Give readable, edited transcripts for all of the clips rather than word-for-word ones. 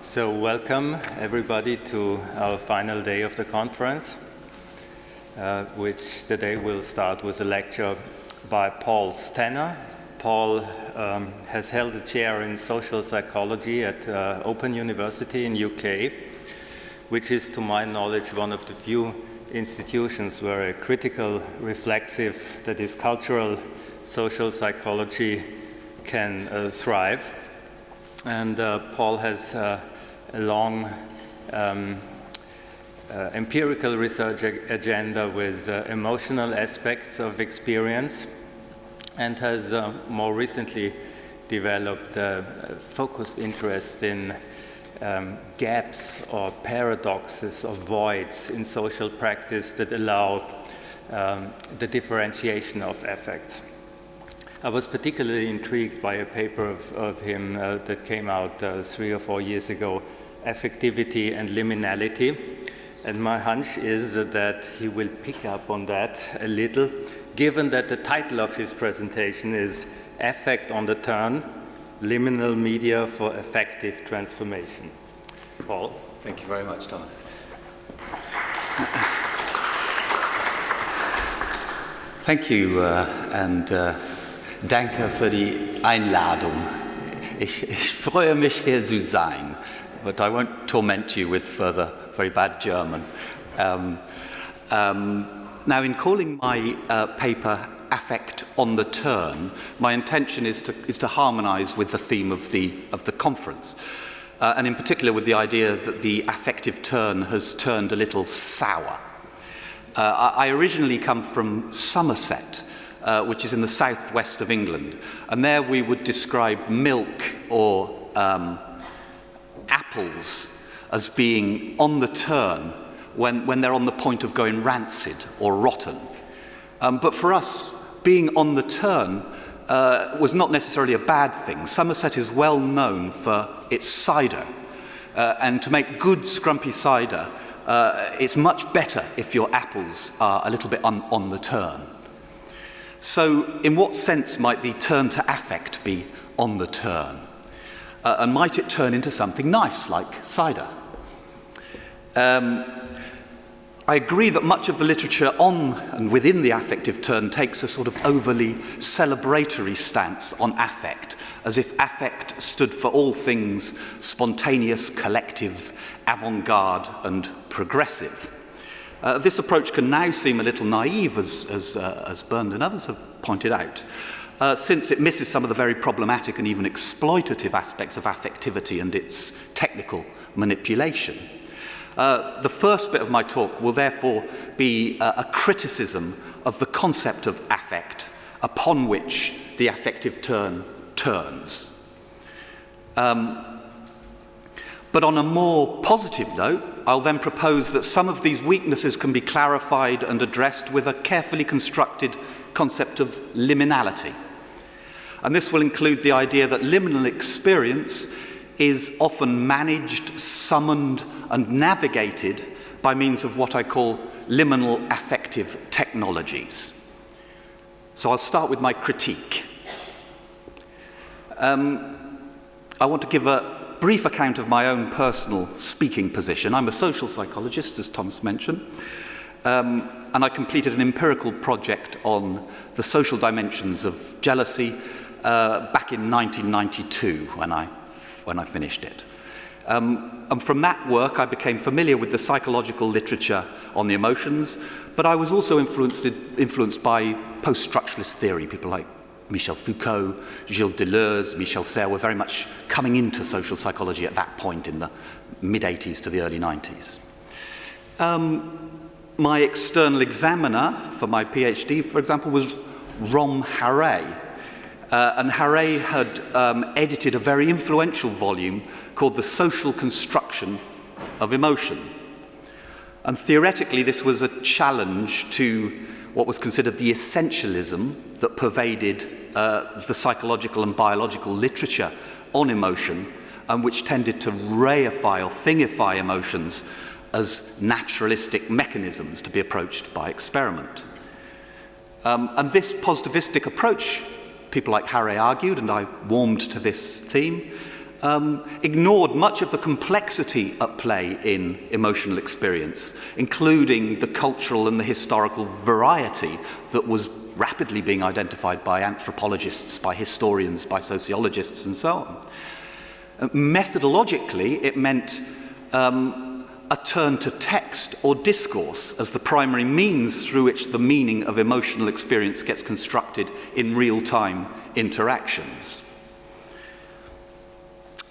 So welcome everybody to our final day of the conference, which today will start with a lecture by Paul Stenner. Paul has held a chair in social psychology at Open University in UK, which is, to my knowledge, one of the few institutions where a critical, reflexive, that is cultural, social psychology can thrive. And Paul has a long empirical research agenda with emotional aspects of experience, and has more recently developed a focused interest in gaps or paradoxes or voids in social practice that allow the differentiation of affects. I was particularly intrigued by a paper of him that came out 3 or 4 years ago, Affectivity and Liminality. And my hunch is that he will pick up on that a little, given that the title of his presentation is Affect on the Turn, Liminal Media for Affective Transformation. Paul. Thank you very much, Thomas. Thank you, and danke für die Einladung. Ich freue mich, hier zu sein, but I won't torment you with further very bad German. Now, in calling my paper Affect on the Turn, my intention is to harmonise with the theme of the conference, and in particular with the idea that the affective turn has turned a little sour. I originally come from Somerset, which is in the southwest of England, and there we would describe milk or apples as being on the turn when they're on the point of going rancid or rotten. But for us, being on the turn was not necessarily a bad thing. Somerset is well known for its cider, and to make good scrumpy cider, it's much better if your apples are a little bit on the turn. So, in what sense might the turn to affect be on the turn? And might it turn into something nice, like cider? I agree that much of the literature on and within the affective turn takes a sort of overly celebratory stance on affect, as if affect stood for all things spontaneous, collective, avant-garde, and progressive. This approach can now seem a little naive, as Bernd and others have pointed out, since it misses some of the very problematic and even exploitative aspects of affectivity and its technical manipulation. The first bit of my talk will therefore be a criticism of the concept of affect upon which the affective turn turns. But on a more positive note, I'll then propose that some of these weaknesses can be clarified and addressed with a carefully constructed concept of liminality. And this will include the idea that liminal experience is often managed, summoned, and navigated by means of what I call liminal affective technologies. So I'll start with my critique. I want to give a brief account of my own personal speaking position. I'm a social psychologist, as Thomas mentioned, and I completed an empirical project on the social dimensions of jealousy back in 1992 when I finished it. And from that work, I became familiar with the psychological literature on the emotions, but I was also influenced by post-structuralist theory. People like Michel Foucault, Gilles Deleuze, Michel Serres were very much coming into social psychology at that point in the mid-80s to the early 90s. My external examiner for my PhD, for example, was Rom Haré. And Haré had edited a very influential volume called The Social Construction of Emotion. And theoretically, this was a challenge to what was considered the essentialism that pervaded the psychological and biological literature on emotion, and which tended to reify or thingify emotions as naturalistic mechanisms to be approached by experiment. And this positivistic approach, people like Haré argued, and I warmed to this theme, ignored much of the complexity at play in emotional experience, including the cultural and the historical variety that was rapidly being identified by anthropologists, by historians, by sociologists, and so on. Methodologically, it meant a turn to text or discourse as the primary means through which the meaning of emotional experience gets constructed in real-time interactions.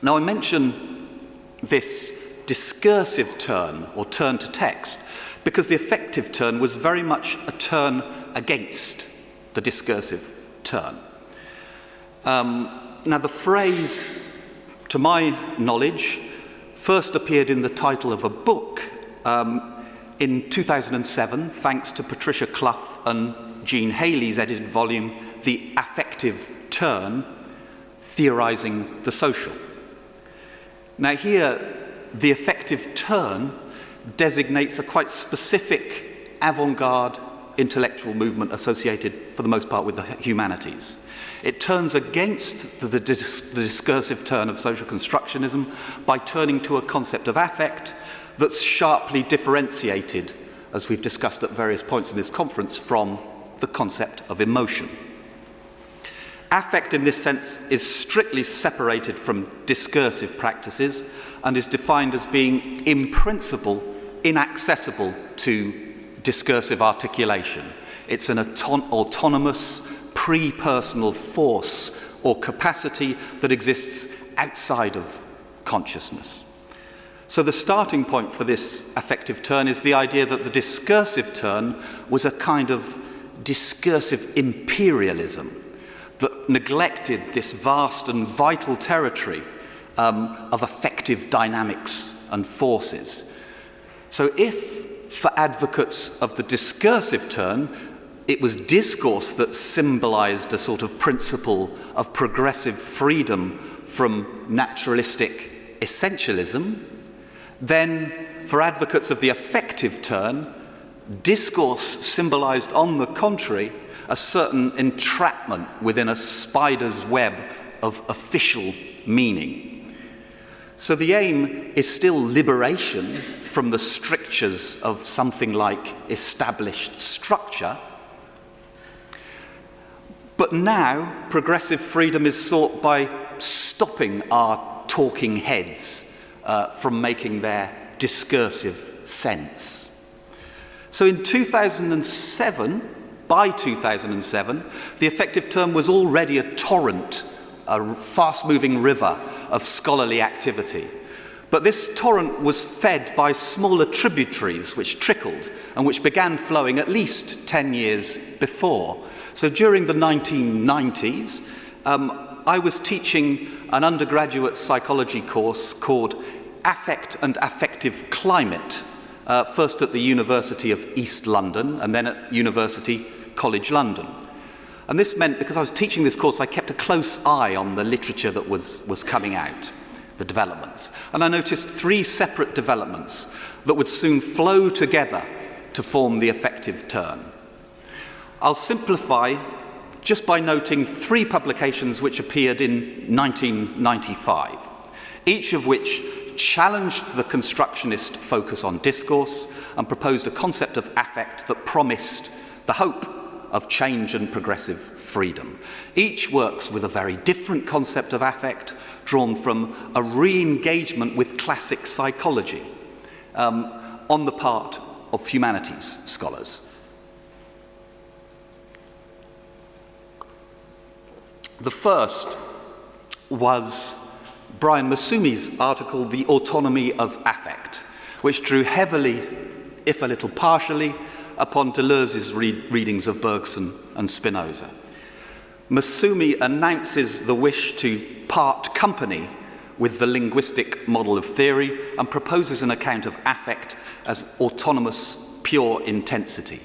Now, I mention this discursive turn, or turn to text, because the affective turn was very much a turn against the discursive turn. Now, the phrase, to my knowledge, first appeared in the title of a book in 2007, thanks to Patricia Clough and Jean Haley's edited volume, The Affective Turn, Theorizing the Social. Now here, the affective turn designates a quite specific avant-garde intellectual movement associated, for the most part, with the humanities. It turns against the discursive turn of social constructionism by turning to a concept of affect that's sharply differentiated, as we've discussed at various points in this conference, from the concept of emotion. Affect, in this sense, is strictly separated from discursive practices and is defined as being, in principle, inaccessible to discursive articulation. It's an autonomous, pre-personal force or capacity that exists outside of consciousness. So the starting point for this affective turn is the idea that the discursive turn was a kind of discursive imperialism that neglected this vast and vital territory of affective dynamics and forces. So if, for advocates of the discursive turn, it was discourse that symbolized a sort of principle of progressive freedom from naturalistic essentialism, then for advocates of the affective turn, discourse symbolized, on the contrary, a certain entrapment within a spider's web of official meaning. So the aim is still liberation from the strictures of something like established structure, but now progressive freedom is sought by stopping our talking heads from making their discursive sense. So in 2007, by 2007, the affective turn was already a torrent, a fast-moving river of scholarly activity. But this torrent was fed by smaller tributaries which trickled and which began flowing at least 10 years before. So during the 1990s, I was teaching an undergraduate psychology course called Affect and Affective Climate, first at the University of East London and then at University College London. And this meant, because I was teaching this course, I kept a close eye on the literature that was coming out, the developments. And I noticed 3 separate developments that would soon flow together to form the affective turn. I'll simplify just by noting 3 publications which appeared in 1995, each of which challenged the constructionist focus on discourse and proposed a concept of affect that promised the hope of change and progressive freedom. Each works with a very different concept of affect, drawn from a re-engagement with classic psychology on the part of humanities scholars. The first was Brian Masumi's article, The Autonomy of Affect, which drew heavily, if a little partially, upon Deleuze's readings of Bergson and Spinoza. Masumi announces the wish to part company with the linguistic model of theory and proposes an account of affect as autonomous, pure intensity.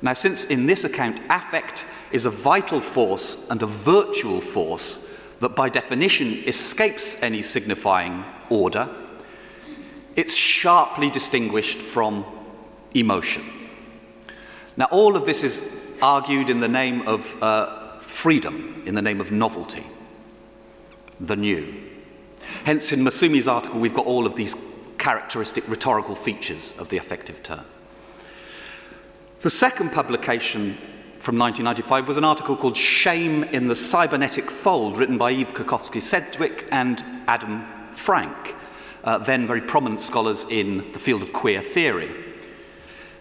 Now, since in this account affect is a vital force and a virtual force that by definition escapes any signifying order, it's sharply distinguished from emotion. Now, all of this is argued in the name of freedom, in the name of novelty, the new. Hence, in Masumi's article, we've got all of these characteristic rhetorical features of the affective turn. The second publication from 1995 was an article called Shame in the Cybernetic Fold, written by Eve Kokovsky-Sedgwick and Adam Frank, then very prominent scholars in the field of queer theory.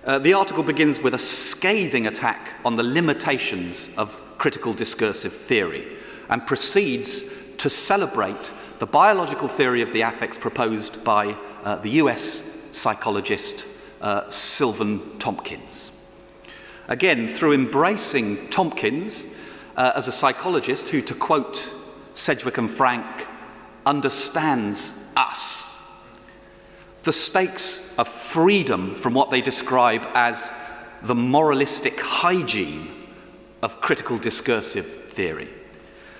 The article begins with a scathing attack on the limitations of critical discursive theory and proceeds to celebrate the biological theory of the affects proposed by the US psychologist Sylvan Tompkins. Again, through embracing Tompkins as a psychologist who, to quote Sedgwick and Frank, understands us, the stakes of freedom from what they describe as the moralistic hygiene of critical discursive theory.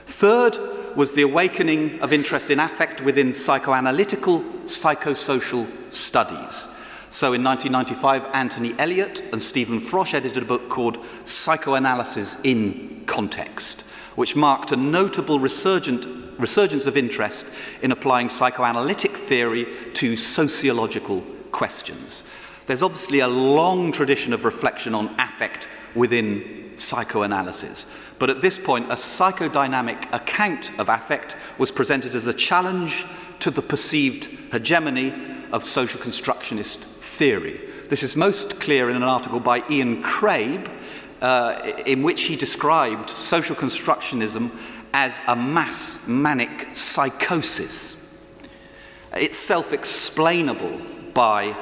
Third was the awakening of interest in affect within psychoanalytical psychosocial studies. So in 1995, Anthony Elliott and Stephen Frosch edited a book called Psychoanalysis in Context, which marked a notable resurgence of interest in applying psychoanalytic theory to sociological questions. There's obviously a long tradition of reflection on affect within psychoanalysis, but at this point, a psychodynamic account of affect was presented as a challenge to the perceived hegemony of social constructionist theory. This is most clear in an article by Ian Crabb, in which he described social constructionism as a mass manic psychosis. It's self-explainable by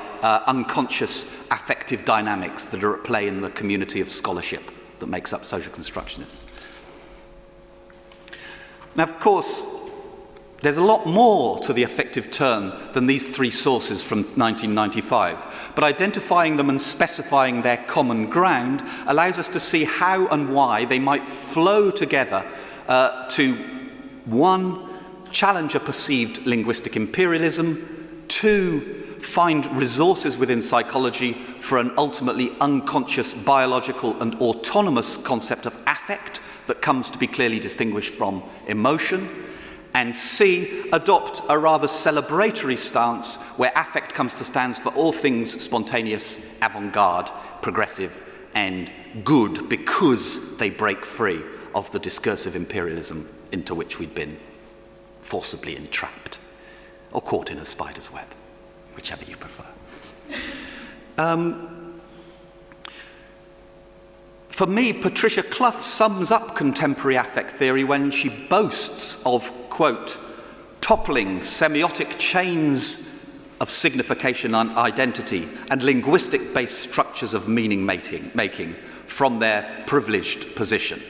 unconscious affective dynamics that are at play in the community of scholarship that makes up social constructionism. Now, of course, there's a lot more to the affective turn than these three sources from 1995, but identifying them and specifying their common ground allows us to see how and why they might flow together to, one, challenge a perceived linguistic imperialism, two, find resources within psychology for an ultimately unconscious, biological and autonomous concept of affect that comes to be clearly distinguished from emotion, and C, adopt a rather celebratory stance where affect comes to stand for all things spontaneous, avant-garde, progressive and good because they break free of the discursive imperialism into which we'd been forcibly entrapped or caught in a spider's web, whichever you prefer. For me, Patricia Clough sums up contemporary affect theory when she boasts of, quote, toppling semiotic chains of signification and identity and linguistic-based structures of meaning making from their privileged position.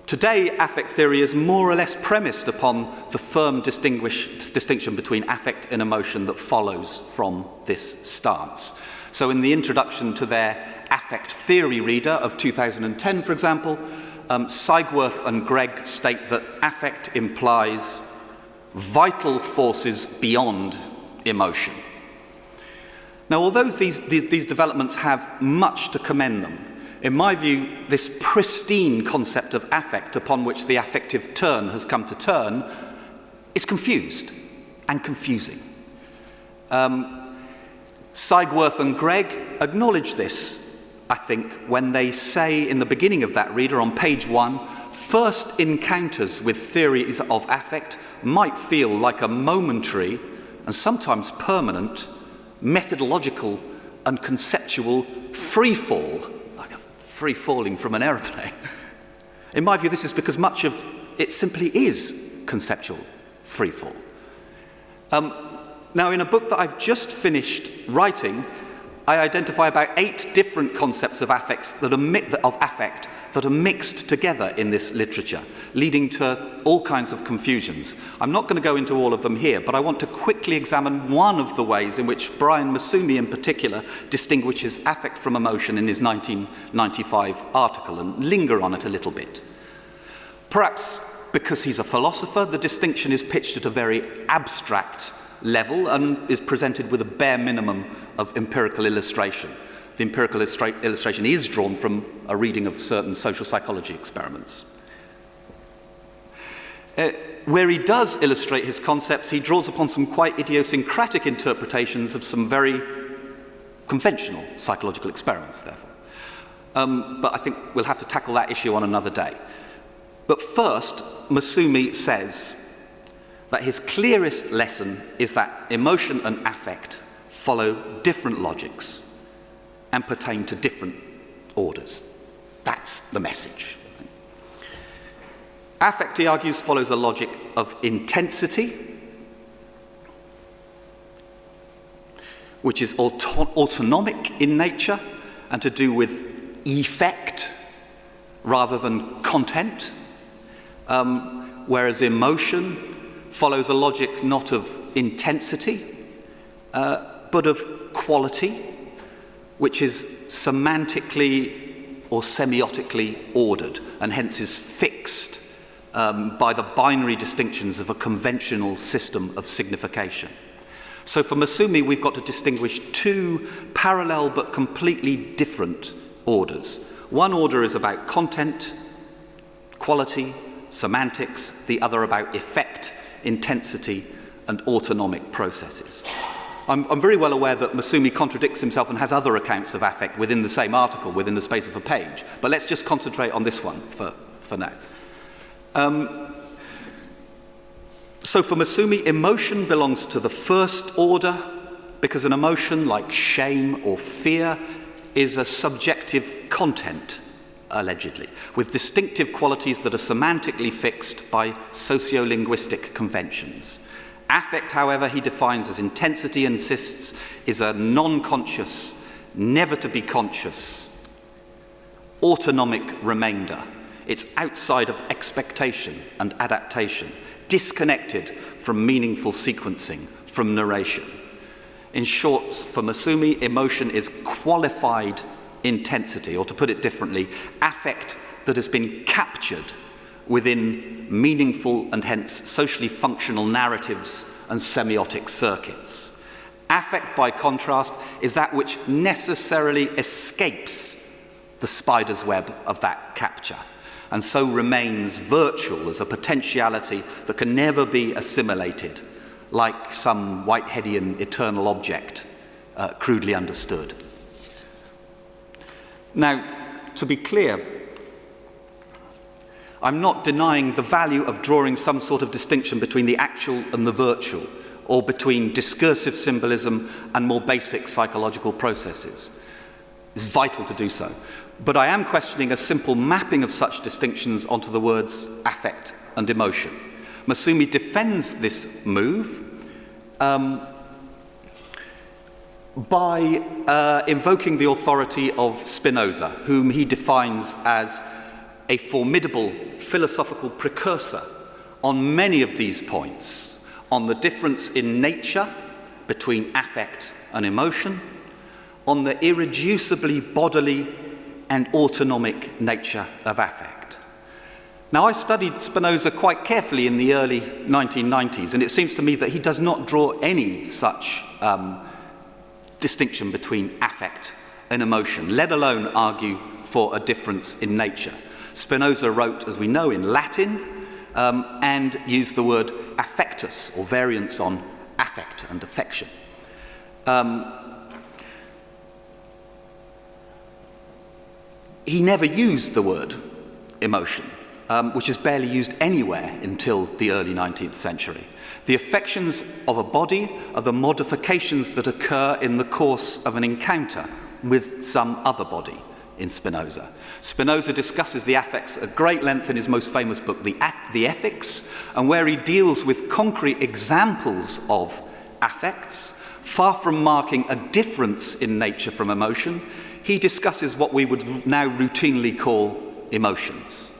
Today, affect theory is more or less premised upon the firm distinction between affect and emotion that follows from this stance. So in the introduction to their affect theory reader of 2010, for example, Sigworth and Gregg state that affect implies vital forces beyond emotion. Now, although these developments have much to commend them, in my view, this pristine concept of affect upon which the affective turn has come to turn is confused and confusing. Sigworth and Gregg acknowledge this, I think, when they say in the beginning of that reader on page 1, first encounters with theories of affect might feel like a momentary and sometimes permanent methodological and conceptual free fall, like a free falling from an aeroplane. In my view, this is because much of it simply is conceptual free fall. Now, in a book that I've just finished writing, I identify about 8 different concepts of affect that are mixed together in this literature, leading to all kinds of confusions. I'm not going to go into all of them here, but I want to quickly examine one of the ways in which Brian Masumi in particular distinguishes affect from emotion in his 1995 article and linger on it a little bit. Perhaps because he's a philosopher, the distinction is pitched at a very abstract level and is presented with a bare minimum of empirical illustration. The empirical illustration is drawn from a reading of certain social psychology experiments. where he does illustrate his concepts, he draws upon some quite idiosyncratic interpretations of some very conventional psychological experiments, therefore. But I think we'll have to tackle that issue on another day. But first, Masumi says that his clearest lesson is that emotion and affect follow different logics and pertain to different orders. That's the message. Affect, he argues, follows a logic of intensity, which is autonomic in nature and to do with effect rather than content, whereas emotion follows a logic not of intensity, but of quality, which is semantically or semiotically ordered, and hence is fixed by the binary distinctions of a conventional system of signification. So for Masumi, we've got to distinguish two parallel but completely different orders. One order is about content, quality, semantics, the other about effect, intensity, and autonomic processes. I'm very well aware that Masumi contradicts himself and has other accounts of affect within the same article, within the space of a page, but let's just concentrate on this one for now. So for Masumi, emotion belongs to the first order because an emotion like shame or fear is a subjective content, allegedly, with distinctive qualities that are semantically fixed by sociolinguistic conventions. Affect, however, he defines as intensity, insists, is a non-conscious, never to be conscious, autonomic remainder. It's outside of expectation and adaptation, disconnected from meaningful sequencing, from narration. In short, for Masumi, emotion is qualified intensity, or to put it differently, affect that has been captured within meaningful and hence socially functional narratives and semiotic circuits. Affect, by contrast, is that which necessarily escapes the spider's web of that capture, and so remains virtual as a potentiality that can never be assimilated, like some Whiteheadian eternal object, crudely understood. Now, to be clear, I'm not denying the value of drawing some sort of distinction between the actual and the virtual, or between discursive symbolism and more basic psychological processes. It's vital to do so. But I am questioning a simple mapping of such distinctions onto the words affect and emotion. Masumi defends this move by invoking the authority of Spinoza, whom he defines as a formidable philosophical precursor on many of these points, on the difference in nature between affect and emotion, on the irreducibly bodily and autonomic nature of affect. Now, I studied Spinoza quite carefully in the early 1990s, and it seems to me that he does not draw any such distinction between affect and emotion, let alone argue for a difference in nature. Spinoza wrote, as we know, in Latin, and used the word affectus, or variance on affect and affection. He never used the word emotion, which is barely used anywhere until the early 19th century. The affections of a body are the modifications that occur in the course of an encounter with some other body in Spinoza. Spinoza discusses the affects at great length in his most famous book, The Ethics, and where he deals with concrete examples of affects, far from marking a difference in nature from emotion, he discusses what we would now routinely call emotions.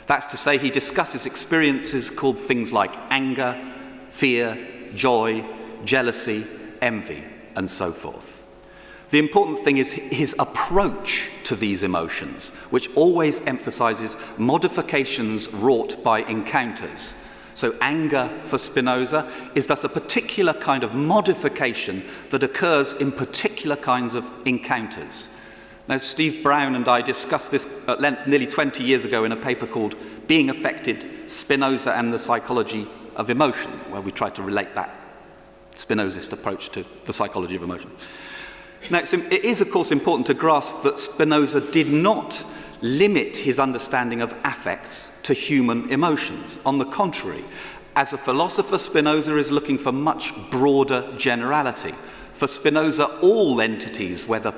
That's to say, he discusses experiences called things like anger, fear, joy, jealousy, envy, and so forth. The important thing is his approach to these emotions, which always emphasizes modifications wrought by encounters. So anger, for Spinoza, is thus a particular kind of modification that occurs in particular kinds of encounters. Now, Steve Brown and I discussed this at length nearly 20 years ago in a paper called Being Affected, Spinoza and the Psychology of Emotion, where we tried to relate that Spinozist approach to the psychology of emotion. Now, it is, of course, important to grasp that Spinoza did not limit his understanding of affects to human emotions. On the contrary, as a philosopher, Spinoza is looking for much broader generality. For Spinoza, all entities, whether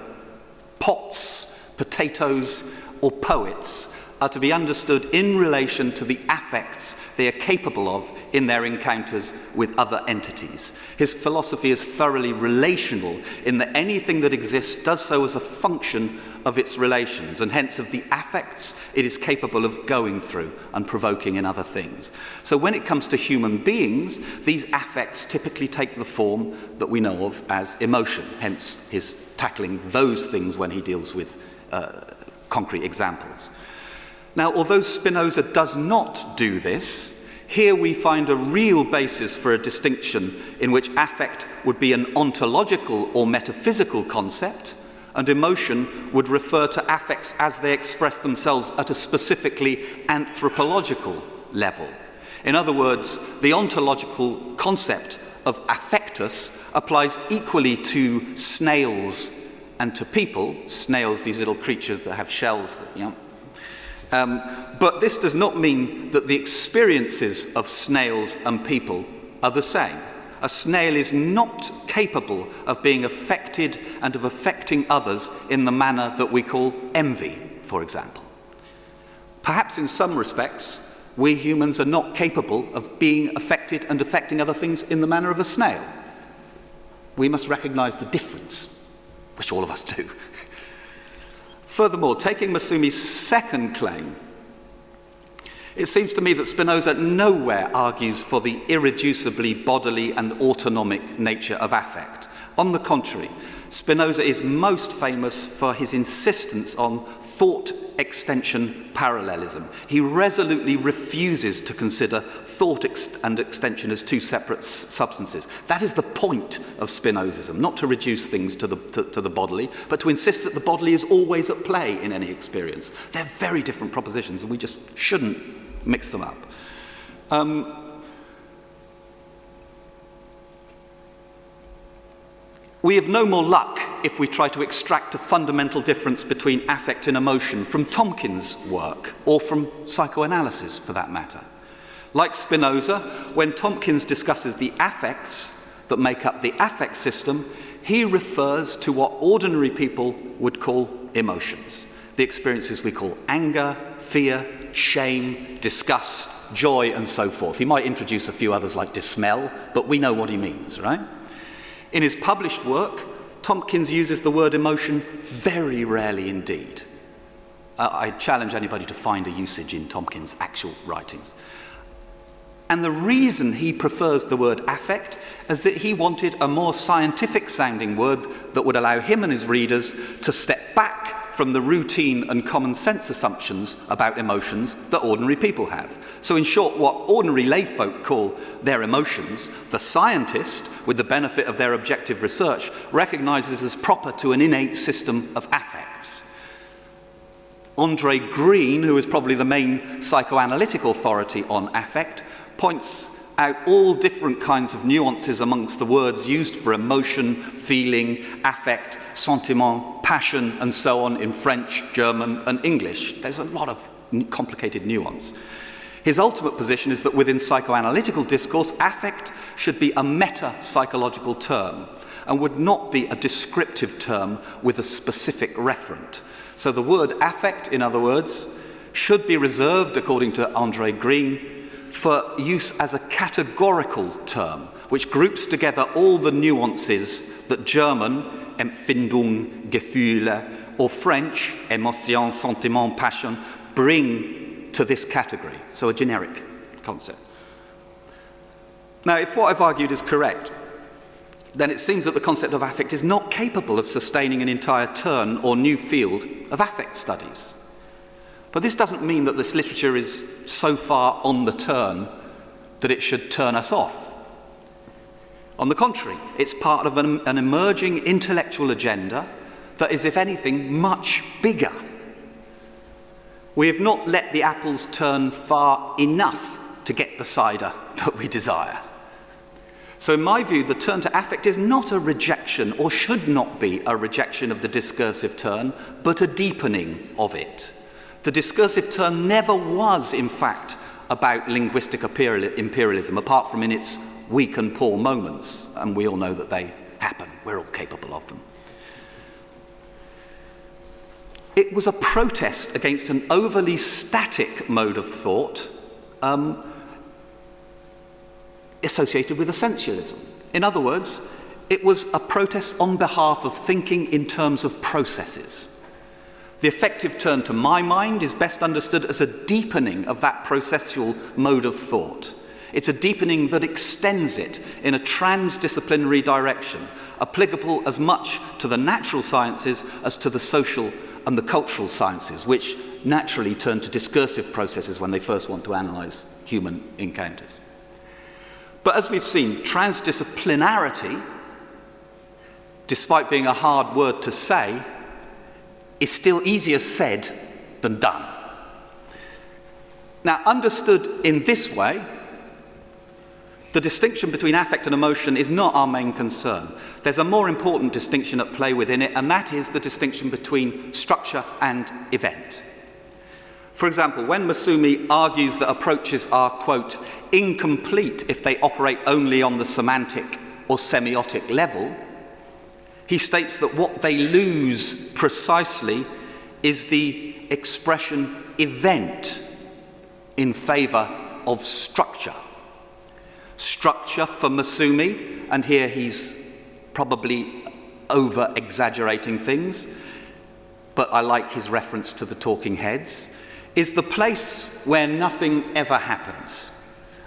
pots, potatoes, or poets, are to be understood in relation to the affects they are capable of in their encounters with other entities. His philosophy is thoroughly relational in that anything that exists does so as a function of its relations, and hence of the affects it is capable of going through and provoking in other things. So when it comes to human beings, these affects typically take the form that we know of as emotion, hence his tackling those things when he deals with concrete examples. Now, although Spinoza does not do this, here we find a real basis for a distinction in which affect would be an ontological or metaphysical concept, and emotion would refer to affects as they express themselves at a specifically anthropological level. In other words, the ontological concept of affectus applies equally to snails and to people. Snails, these little creatures that have shells, but this does not mean that the experiences of snails and people are the same. A snail is not capable of being affected and of affecting others in the manner that we call envy, for example. Perhaps in some respects, we humans are not capable of being affected and affecting other things in the manner of a snail. We must recognize the difference, which all of us do. Furthermore, taking Masumi's second claim, it seems to me that Spinoza nowhere argues for the irreducibly bodily and autonomic nature of affect. On the contrary, Spinoza is most famous for his insistence on thought extension parallelism. He resolutely refuses to consider thought and extension as two separate substances. That is the point of Spinozism, not to reduce things to the bodily, but to insist that the bodily is always at play in any experience. They're very different propositions, and we just shouldn't mix them up. We have no more luck if we try to extract a fundamental difference between affect and emotion from Tompkins' work, or from psychoanalysis for that matter. Like Spinoza, when Tompkins discusses the affects that make up the affect system, he refers to what ordinary people would call emotions, the experiences we call anger, fear, shame, disgust, joy, and so forth. He might introduce a few others like dismay, but we know what he means, right? In his published work, Tompkins uses the word emotion very rarely indeed. I challenge anybody to find a usage in Tompkins' actual writings. And the reason he prefers the word affect is that he wanted a more scientific-sounding word that would allow him and his readers to step back from the routine and common sense assumptions about emotions that ordinary people have. So in short, what ordinary layfolk call their emotions, the scientist, with the benefit of their objective research, recognizes as proper to an innate system of affects. Andre Green, who is probably the main psychoanalytic authority on affect, points out all different kinds of nuances amongst the words used for emotion, feeling, affect, sentiment, passion, and so on in French, German, and English. There's a lot of complicated nuance. His ultimate position is that within psychoanalytical discourse, affect should be a meta-psychological term and would not be a descriptive term with a specific referent. So the word affect, in other words, should be reserved, according to Andre Green, for use as a categorical term, which groups together all the nuances that German, Empfindung, Gefühle, or French, Emotion, Sentiment, Passion, bring to this category. So a generic concept. Now, if what I've argued is correct, then it seems that the concept of affect is not capable of sustaining an entire turn or new field of affect studies. But this doesn't mean that this literature is so far on the turn that it should turn us off. On the contrary, it's part of an emerging intellectual agenda that is, if anything, much bigger. We have not let the apples turn far enough to get the cider that we desire. So in my view, the turn to affect is not a rejection, or should not be a rejection of the discursive turn, but a deepening of it. The discursive turn never was, in fact, about linguistic imperialism, apart from in its weak and poor moments, and we all know that they happen. We're all capable of them. It was a protest against an overly static mode of thought associated with essentialism. In other words, it was a protest on behalf of thinking in terms of processes. The affective turn, to my mind, is best understood as a deepening of that processual mode of thought. It's a deepening that extends it in a transdisciplinary direction, applicable as much to the natural sciences as to the social and the cultural sciences, which naturally turn to discursive processes when they first want to analyze human encounters. But as we've seen, transdisciplinarity, despite being a hard word to say, is still easier said than done. Now, understood in this way, the distinction between affect and emotion is not our main concern. There's a more important distinction at play within it, and that is the distinction between structure and event. For example, when Masumi argues that approaches are, quote, incomplete if they operate only on the semantic or semiotic level, he states that what they lose precisely is the expression event in favor of structure. Structure for Masumi, and here he's probably over-exaggerating things, but I like his reference to the talking heads, is the place where nothing ever happens.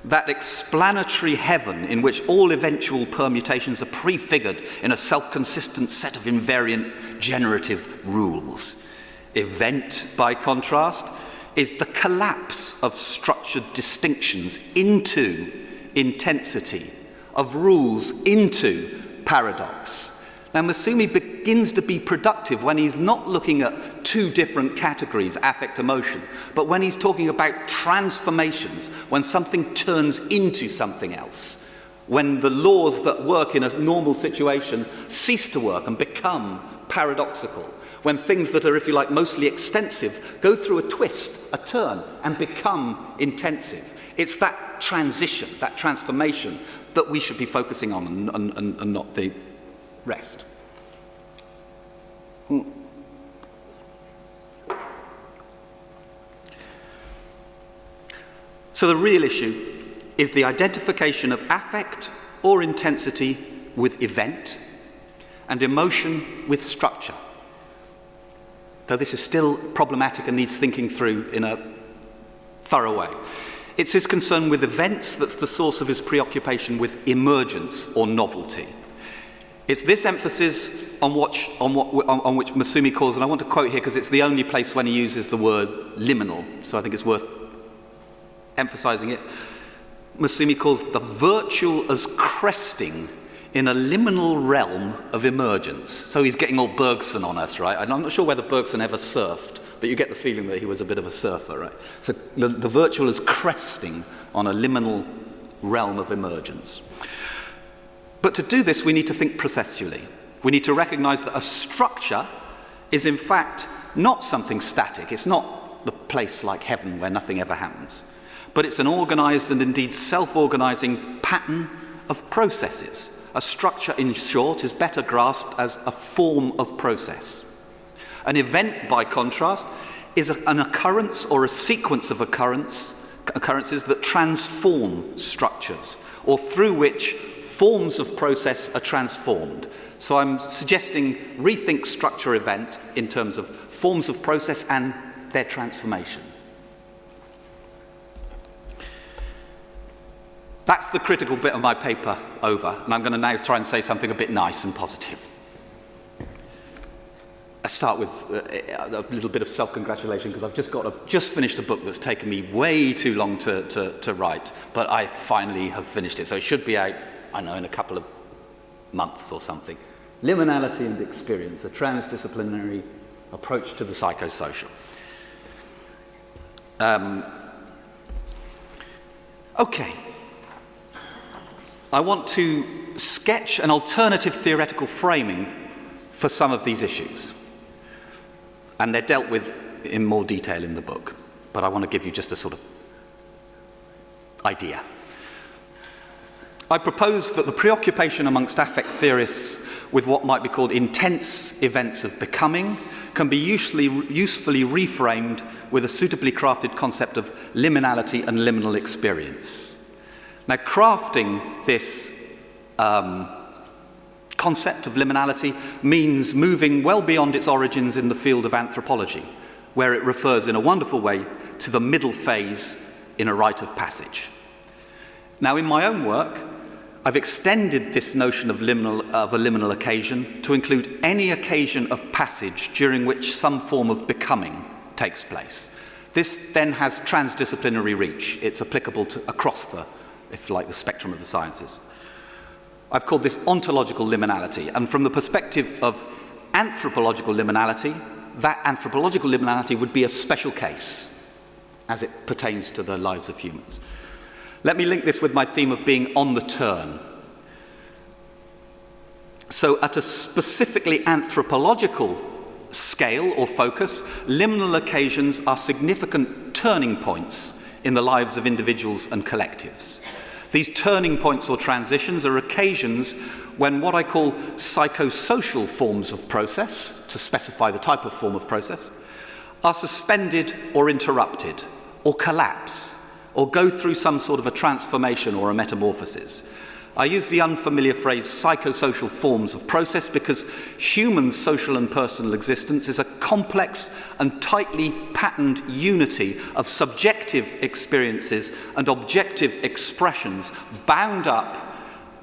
That explanatory heaven in which all eventual permutations are prefigured in a self-consistent set of invariant generative rules. Event, by contrast, is the collapse of structured distinctions into intensity, of rules into paradox. Now, Masumi begins to be productive when he's not looking at two different categories, affect, emotion, but when he's talking about transformations, when something turns into something else, when the laws that work in a normal situation cease to work and become paradoxical, when things that are, if you like, mostly extensive go through a twist, a turn, and become intensive. It's that transition, that transformation, that we should be focusing on and not the rest. So the real issue is the identification of affect or intensity with event and emotion with structure. Though this is still problematic and needs thinking through in a thorough way. It's his concern with events that's the source of his preoccupation with emergence or novelty. It's this emphasis on which Masumi calls, and I want to quote here because it's the only place when he uses the word liminal, so I think it's worth emphasizing it. Masumi calls the virtual as cresting in a liminal realm of emergence. So he's getting all Bergson on us, right? And I'm not sure whether Bergson ever surfed, but you get the feeling that he was a bit of a surfer, right? So the virtual is cresting on a liminal realm of emergence. But to do this, we need to think processually. We need to recognize that a structure is in fact not something static. It's not the place like heaven where nothing ever happens. But it's an organized and indeed self-organizing pattern of processes. A structure, in short, is better grasped as a form of process. An event, by contrast, is an occurrence or a sequence of occurrences that transform structures, or through which forms of process are transformed. So I'm suggesting rethink structure event in terms of forms of process and their transformation. That's the critical bit of my paper over, and I'm going to now try and say something a bit nice and positive. I start with a little bit of self-congratulation because I've just finished a book that's taken me way too long to write, but I finally have finished it. So it should be out, I don't know, in a couple of months or something. Liminality and experience, a transdisciplinary approach to the psychosocial. Okay. I want to sketch an alternative theoretical framing for some of these issues. And they're dealt with in more detail in the book, but I want to give you just a sort of idea. I propose that the preoccupation amongst affect theorists with what might be called intense events of becoming can be usefully reframed with a suitably crafted concept of liminality and liminal experience. Now, crafting this concept of liminality means moving well beyond its origins in the field of anthropology, where it refers in a wonderful way to the middle phase in a rite of passage. Now, in my own work, I've extended this notion of a liminal occasion to include any occasion of passage during which some form of becoming takes place. This then has transdisciplinary reach. It's applicable to across the, if you like, the spectrum of the sciences. I've called this ontological liminality, and from the perspective of anthropological liminality, that anthropological liminality would be a special case as it pertains to the lives of humans. Let me link this with my theme of being on the turn. So at a specifically anthropological scale or focus, liminal occasions are significant turning points in the lives of individuals and collectives. These turning points or transitions are occasions when what I call psychosocial forms of process, to specify the type of form of process, are suspended or interrupted or collapse or go through some sort of a transformation or a metamorphosis. I use the unfamiliar phrase psychosocial forms of process because human social and personal existence is a complex and tightly patterned unity of subjective experiences and objective expressions bound up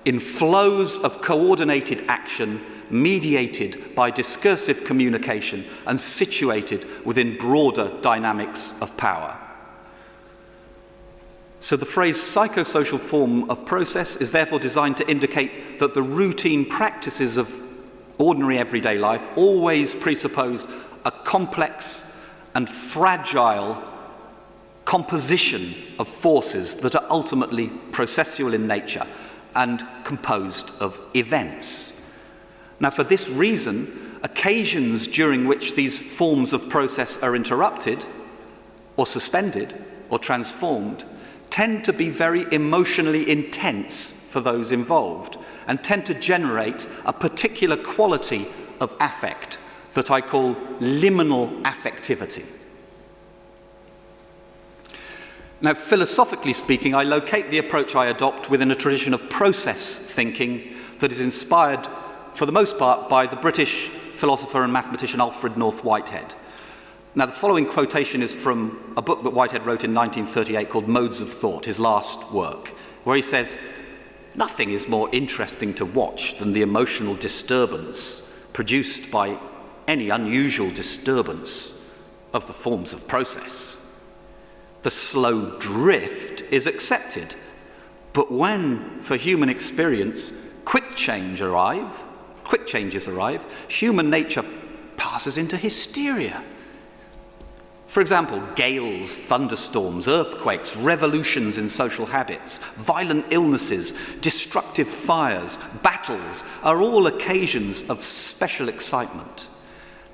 in flows of coordinated action mediated by discursive communication and situated within broader dynamics of power. So the phrase psychosocial form of process is therefore designed to indicate that the routine practices of ordinary everyday life always presuppose a complex and fragile composition of forces that are ultimately processual in nature and composed of events. Now, for this reason, occasions during which these forms of process are interrupted or suspended or transformed tend to be very emotionally intense for those involved and tend to generate a particular quality of affect that I call liminal affectivity. Now, philosophically speaking, I locate the approach I adopt within a tradition of process thinking that is inspired, for the most part, by the British philosopher and mathematician Alfred North Whitehead. Now, the following quotation is from a book that Whitehead wrote in 1938 called Modes of Thought, his last work, where he says, "Nothing is more interesting to watch than the emotional disturbance produced by any unusual disturbance of the forms of process. The slow drift is accepted, but when, for human experience, quick changes arrive, human nature passes into hysteria. For example, gales, thunderstorms, earthquakes, revolutions in social habits, violent illnesses, destructive fires, battles are all occasions of special excitement.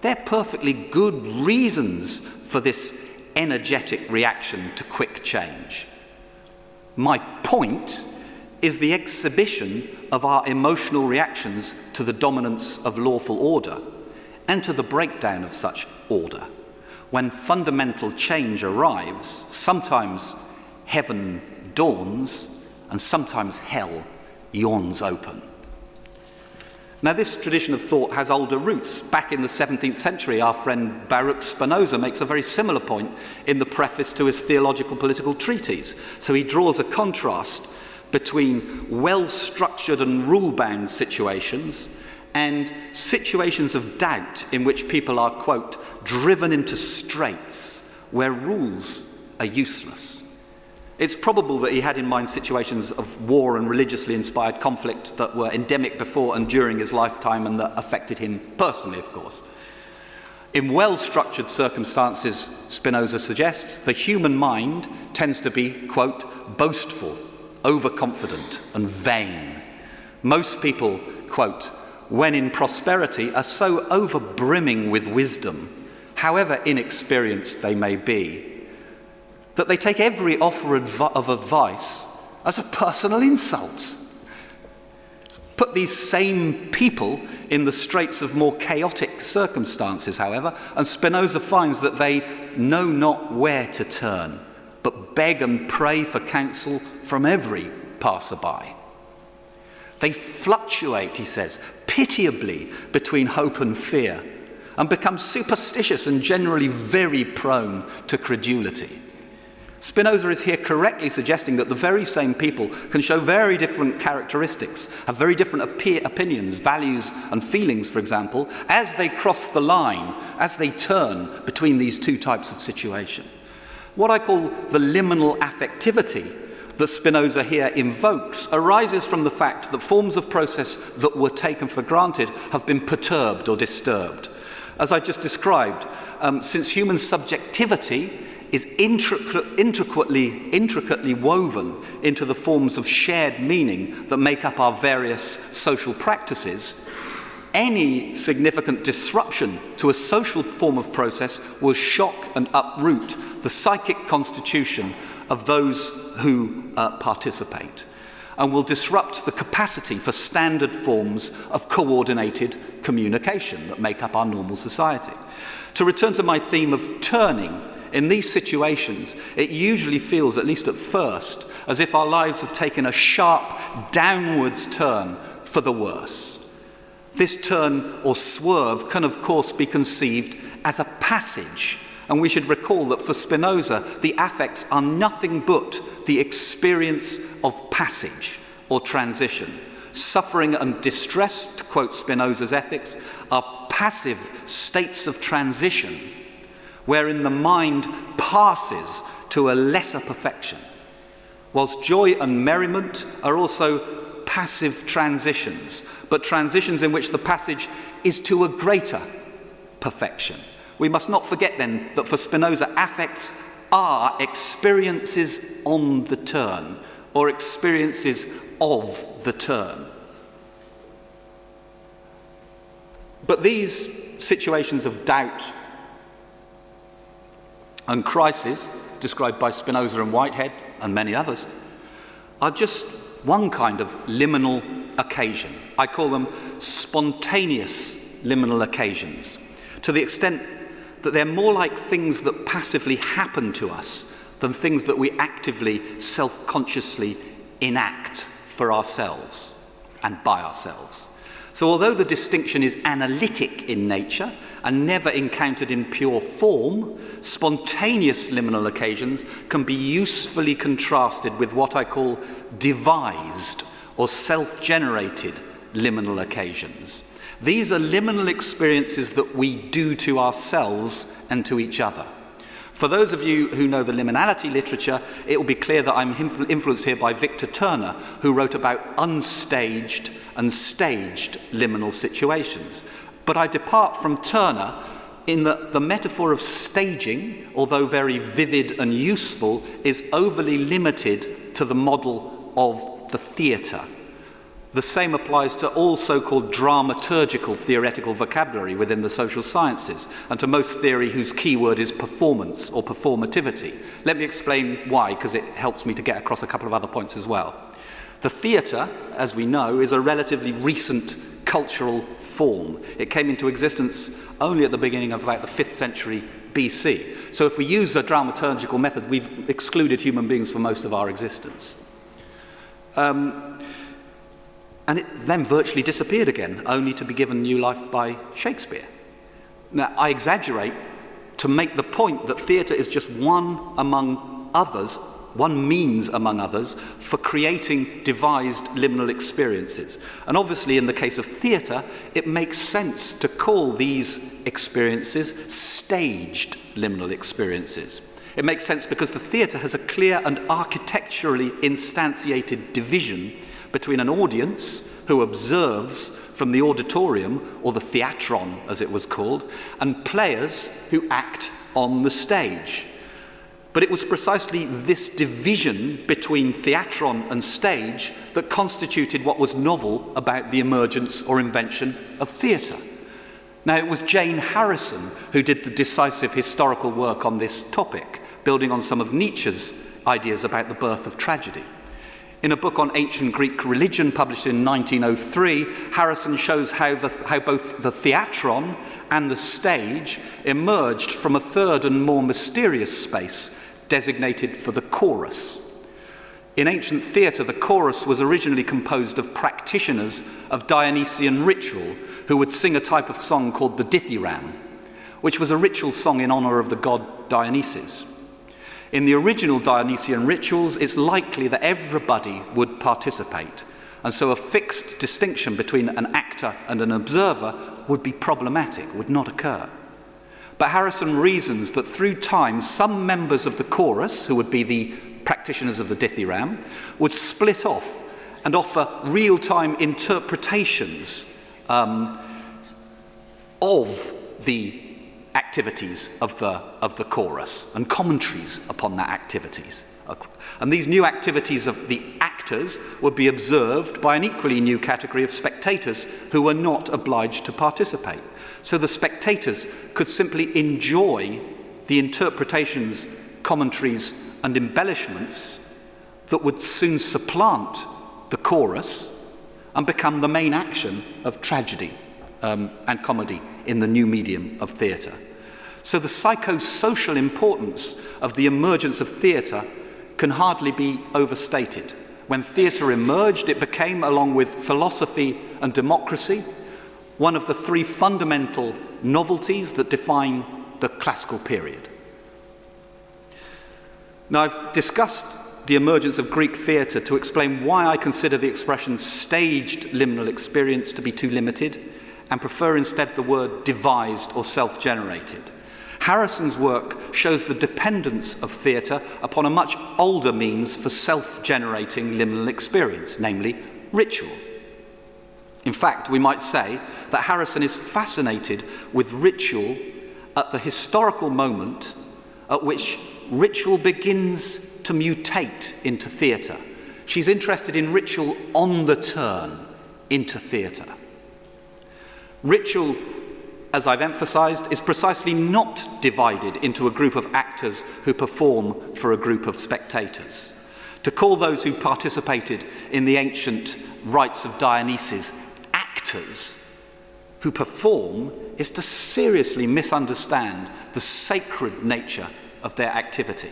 They're perfectly good reasons for this energetic reaction to quick change. My point is the exhibition of our emotional reactions to the dominance of lawful order and to the breakdown of such order. When fundamental change arrives, sometimes heaven dawns and sometimes hell yawns open." Now, this tradition of thought has older roots. Back in the 17th century, our friend Baruch Spinoza makes a very similar point in the preface to his theological political treatise. So he draws a contrast between well-structured and rule-bound situations and situations of doubt in which people are, quote, driven into straits where rules are useless. It's probable that he had in mind situations of war and religiously inspired conflict that were endemic before and during his lifetime and that affected him personally, of course. In well-structured circumstances, Spinoza suggests, the human mind tends to be, quote, boastful, overconfident, and vain. Most people, quote, when in prosperity, are so overbrimming with wisdom, however inexperienced they may be, that they take every offer of advice as a personal insult. Put these same people in the straits of more chaotic circumstances, however, and Spinoza finds that they know not where to turn, but beg and pray for counsel from every passerby. They fluctuate, he says, pitiably between hope and fear, and become superstitious and generally very prone to credulity. Spinoza is here correctly suggesting that the very same people can show very different characteristics, have very different opinions, values and feelings, for example, as they cross the line, as they turn between these two types of situation. What I call the liminal affectivity that Spinoza here invokes arises from the fact that forms of process that were taken for granted have been perturbed or disturbed. As I just described, since human subjectivity is intricately woven into the forms of shared meaning that make up our various social practices, any significant disruption to a social form of process will shock and uproot the psychic constitution of those who participate, and will disrupt the capacity for standard forms of coordinated communication that make up our normal society. To return to my theme of turning, in these situations, it usually feels, at least at first, as if our lives have taken a sharp downwards turn for the worse. This turn or swerve can, of course, be conceived as a passage, and we should recall that for Spinoza, the affects are nothing but the experience of passage or transition. Suffering and distress, to quote Spinoza's Ethics, are passive states of transition, wherein the mind passes to a lesser perfection, whilst joy and merriment are also passive transitions, but transitions in which the passage is to a greater perfection. We must not forget then that for Spinoza, affects are experiences on the turn, or experiences of the turn. But these situations of doubt and crisis, described by Spinoza and Whitehead and many others, are just one kind of liminal occasion. I call them spontaneous liminal occasions, to the extent that they're more like things that passively happen to us than things that we actively, self-consciously enact for ourselves and by ourselves. So although the distinction is analytic in nature and never encountered in pure form, spontaneous liminal occasions can be usefully contrasted with what I call devised or self-generated liminal occasions. These are liminal experiences that we do to ourselves and to each other. For those of you who know the liminality literature, it will be clear that I'm influenced here by Victor Turner, who wrote about unstaged and staged liminal situations. But I depart from Turner in that the metaphor of staging, although very vivid and useful, is overly limited to the model of the theatre. The same applies to all so-called dramaturgical theoretical vocabulary within the social sciences, and to most theory whose keyword is performance or performativity. Let me explain why, because it helps me to get across a couple of other points as well. The theatre, as we know, is a relatively recent cultural form. It came into existence only at the beginning of about the 5th century BC. So if we use a dramaturgical method, we've excluded human beings from most of our existence. And it then virtually disappeared again, only to be given new life by Shakespeare. Now, I exaggerate to make the point that theatre is just one among others, one means among others, for creating devised liminal experiences. And obviously, in the case of theatre, it makes sense to call these experiences staged liminal experiences. It makes sense because the theatre has a clear and archetypal contextually instantiated division between an audience who observes from the auditorium, or the theatron as it was called, and players who act on the stage. But it was precisely this division between theatron and stage that constituted what was novel about the emergence or invention of theatre. Now, it was Jane Harrison who did the decisive historical work on this topic, building on some of Nietzsche's ideas about the birth of tragedy. In a book on ancient Greek religion published in 1903, Harrison shows how both the theatron and the stage emerged from a third and more mysterious space designated for the chorus. In ancient theatre, the chorus was originally composed of practitioners of Dionysian ritual who would sing a type of song called the dithyramb, which was a ritual song in honor of the god Dionysus. In the original Dionysian rituals, it's likely that everybody would participate, and so a fixed distinction between an actor and an observer would be problematic, would not occur. But Harrison reasons that through time, some members of the chorus, who would be the practitioners of the dithyramb, would split off and offer real-time interpretations of the activities of the chorus and commentaries upon that activities. And these new activities of the actors would be observed by an equally new category of spectators who were not obliged to participate. So the spectators could simply enjoy the interpretations, commentaries, and embellishments that would soon supplant the chorus and become the main action of tragedy and comedy in the new medium of theatre. So the psychosocial importance of the emergence of theatre can hardly be overstated. When theatre emerged, it became, along with philosophy and democracy, one of the three fundamental novelties that define the classical period. Now, I've discussed the emergence of Greek theatre to explain why I consider the expression staged liminal experience to be too limited and prefer instead the word devised or self-generated. Harrison's work shows the dependence of theatre upon a much older means for self-generating liminal experience, namely ritual. In fact, we might say that Harrison is fascinated with ritual at the historical moment at which ritual begins to mutate into theatre. She's interested in ritual on the turn into theatre. Ritual, as I've emphasized, is precisely not divided into a group of actors who perform for a group of spectators. To call those who participated in the ancient rites of Dionysus actors who perform is to seriously misunderstand the sacred nature of their activity.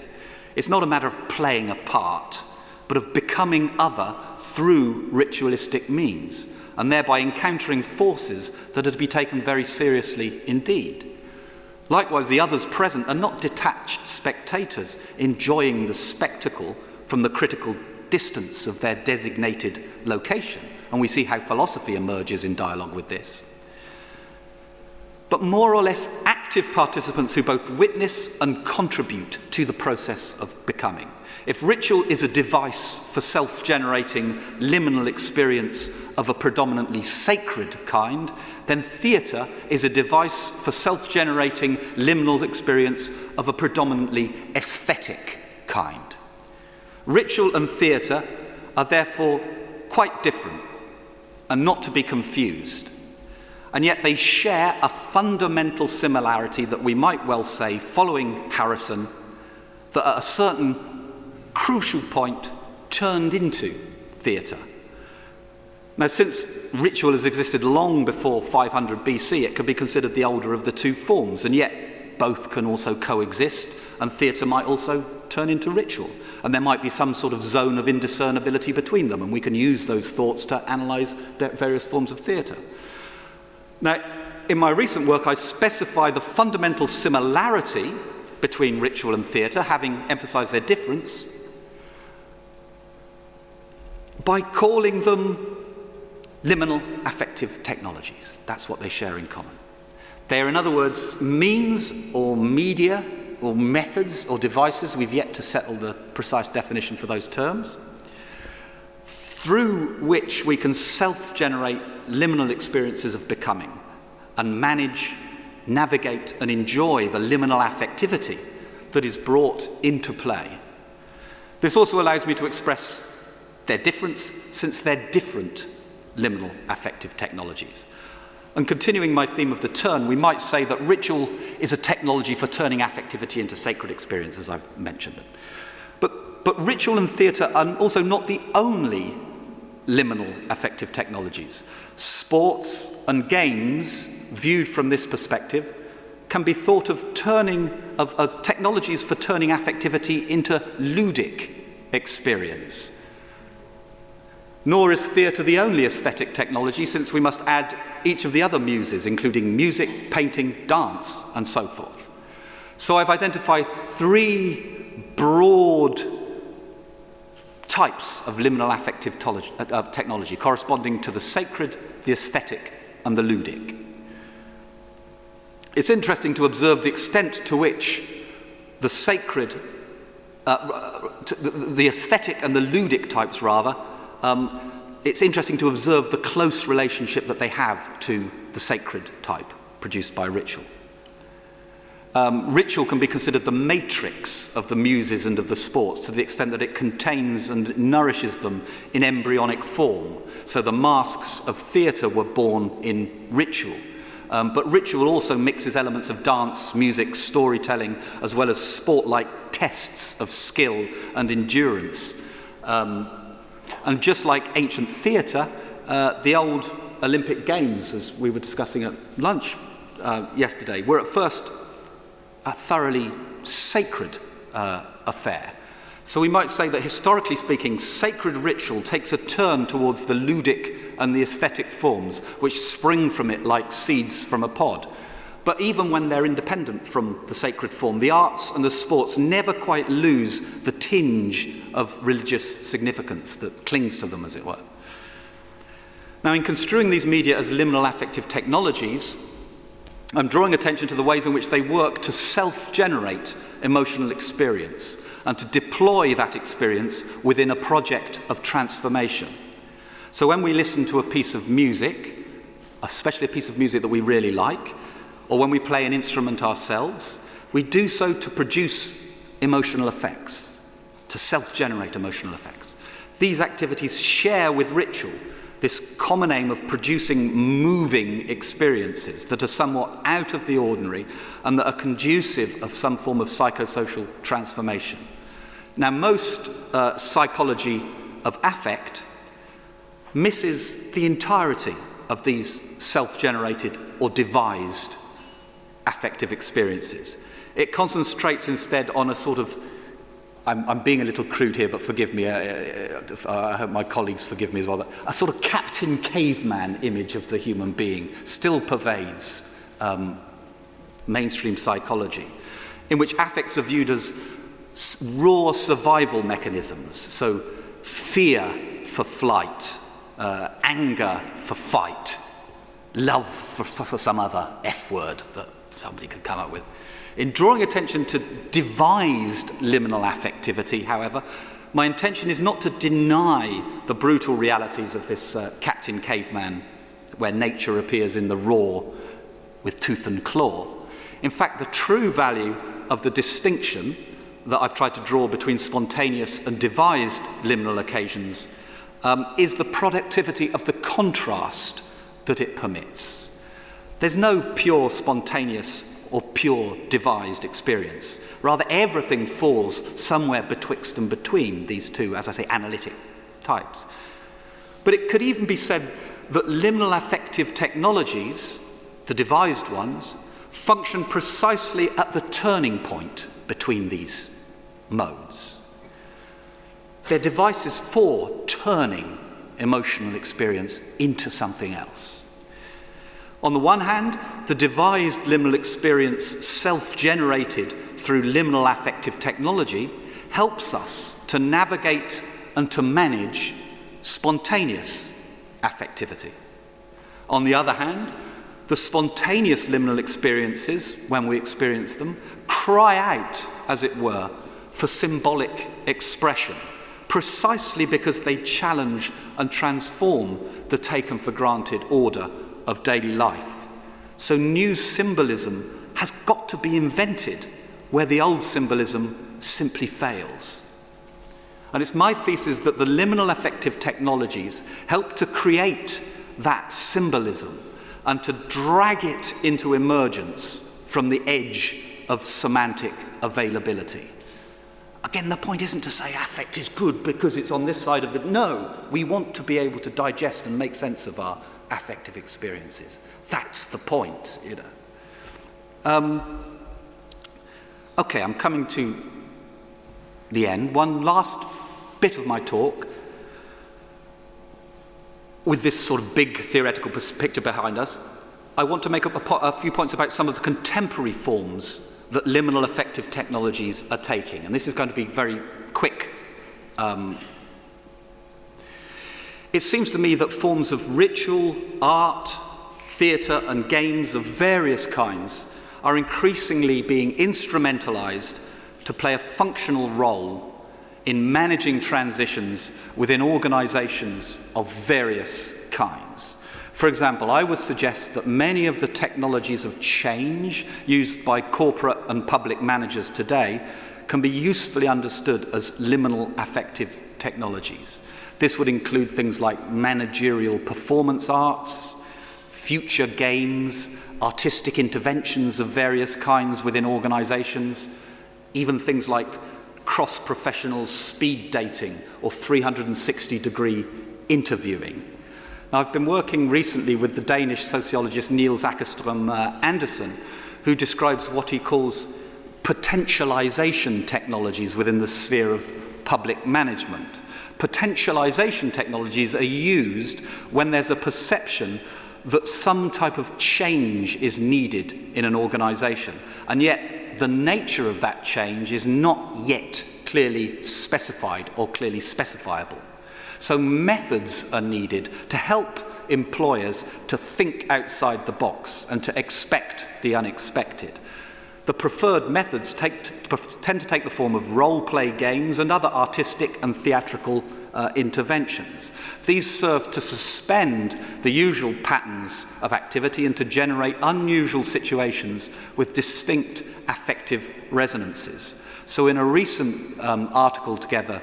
It's not a matter of playing a part, but of becoming other through ritualistic means, and thereby encountering forces that are to be taken very seriously indeed. Likewise, the others present are not detached spectators enjoying the spectacle from the critical distance of their designated location, and we see how philosophy emerges in dialogue with this. But more or less active participants who both witness and contribute to the process of becoming. If ritual is a device for self-generating liminal experience of a predominantly sacred kind, then theatre is a device for self-generating liminal experience of a predominantly aesthetic kind. Ritual and theatre are therefore quite different and not to be confused. And yet they share a fundamental similarity that we might well say, following Harrison, that at a certain crucial point turned into theatre. Now, since ritual has existed long before 500 BC, it could be considered the older of the two forms, and yet both can also coexist, and theatre might also turn into ritual. And there might be some sort of zone of indiscernibility between them, and we can use those thoughts to analyse the various forms of theatre. Now, in my recent work, I specify the fundamental similarity between ritual and theatre, having emphasised their difference, by calling them liminal affective technologies. That's what they share in common. They are, in other words, means or media or methods or devices, we've yet to settle the precise definition for those terms, through which we can self-generate liminal experiences of becoming and manage, navigate and enjoy the liminal affectivity that is brought into play. This also allows me to express their difference, since they're different liminal affective technologies. And continuing my theme of the turn, we might say that ritual is a technology for turning affectivity into sacred experience, as I've mentioned. But ritual and theatre are also not the only liminal affective technologies. Sports and games, viewed from this perspective, can be thought of as technologies for turning affectivity into ludic experience. Nor is theatre the only aesthetic technology, since we must add each of the other muses, including music, painting, dance, and so forth. So I've identified 3 broad types of liminal affective technology, corresponding to the sacred, the aesthetic, and the ludic. It's interesting to observe the extent to which the sacred, the aesthetic and the ludic types, rather, it's interesting to observe the close relationship that they have to the sacred type produced by ritual. Ritual can be considered the matrix of the muses and of the sports, to the extent that it contains and nourishes them in embryonic form. So the masks of theatre were born in ritual. But ritual also mixes elements of dance, music, storytelling, as well as sport-like tests of skill and endurance. And just like ancient theatre, the old Olympic Games, as we were discussing at lunch yesterday, were at first a thoroughly sacred affair. So we might say that, historically speaking, sacred ritual takes a turn towards the ludic and the aesthetic forms, which spring from it like seeds from a pod. But even when they're independent from the sacred form, the arts and the sports never quite lose the tinge of religious significance that clings to them, as it were. Now, in construing these media as liminal affective technologies, I'm drawing attention to the ways in which they work to self-generate emotional experience and to deploy that experience within a project of transformation. So when we listen to a piece of music, especially a piece of music that we really like, or when we play an instrument ourselves, we do so to produce emotional effects, to self-generate emotional effects. These activities share with ritual this common aim of producing moving experiences that are somewhat out of the ordinary and that are conducive of some form of psychosocial transformation. Now, most psychology of affect misses the entirety of these self-generated or devised affective experiences. It concentrates instead on a sort of, I'm being a little crude here, but forgive me, I hope my colleagues forgive me as well, but a sort of Captain Caveman image of the human being still pervades mainstream psychology, in which affects are viewed as raw survival mechanisms. So fear for flight, anger for fight, love for some other F word that somebody could come up with. In drawing attention to devised liminal affectivity, however, my intention is not to deny the brutal realities of this Captain Caveman, where nature appears in the raw with tooth and claw. In fact, the true value of the distinction that I've tried to draw between spontaneous and devised liminal occasions is the productivity of the contrast that it permits. There's no pure spontaneous or pure devised experience. Rather, everything falls somewhere betwixt and between these two, as I say, analytic types. But it could even be said that liminal affective technologies, the devised ones, function precisely at the turning point between these modes. They're devices for turning emotional experience into something else. On the one hand, the devised liminal experience, self-generated through liminal affective technology, helps us to navigate and to manage spontaneous affectivity. On the other hand, The spontaneous liminal experiences, when we experience them, cry out, as it were, for symbolic expression, precisely because they challenge and transform the taken for granted order of daily life. So new symbolism has got to be invented where the old symbolism simply fails. And it's my thesis that the liminal affective technologies help to create that symbolism and to drag it into emergence from the edge of semantic availability. Again, the point isn't to say affect is good because it's on this side of the... No, we want to be able to digest and make sense of our affective experiences. That's the point, you know. Okay, I'm coming to the end. One last bit of my talk with this sort of big theoretical picture behind us. I want to make up a few points about some of the contemporary forms that liminal affective technologies are taking. And this is going to be very quick. It seems to me that forms of ritual, art, theatre and games of various kinds are increasingly being instrumentalized to play a functional role in managing transitions within organizations of various kinds. For example, I would suggest that many of the technologies of change used by corporate and public managers today can be usefully understood as liminal affective technologies. This would include things like managerial performance arts, future games, artistic interventions of various kinds within organizations, even things like cross-professional speed dating or 360-degree interviewing. Now, I've been working recently with the Danish sociologist Niels Åkerström Andersen, who describes what he calls potentialization technologies within the sphere of public management. Potentialization technologies are used when there's a perception that some type of change is needed in an organization, and yet the nature of that change is not yet clearly specified or clearly specifiable. So methods are needed to help employers to think outside the box and to expect the unexpected. The preferred methods tend to take the form of role-play games and other artistic and theatrical interventions. These serve to suspend the usual patterns of activity and to generate unusual situations with distinct affective resonances. So in a recent article together,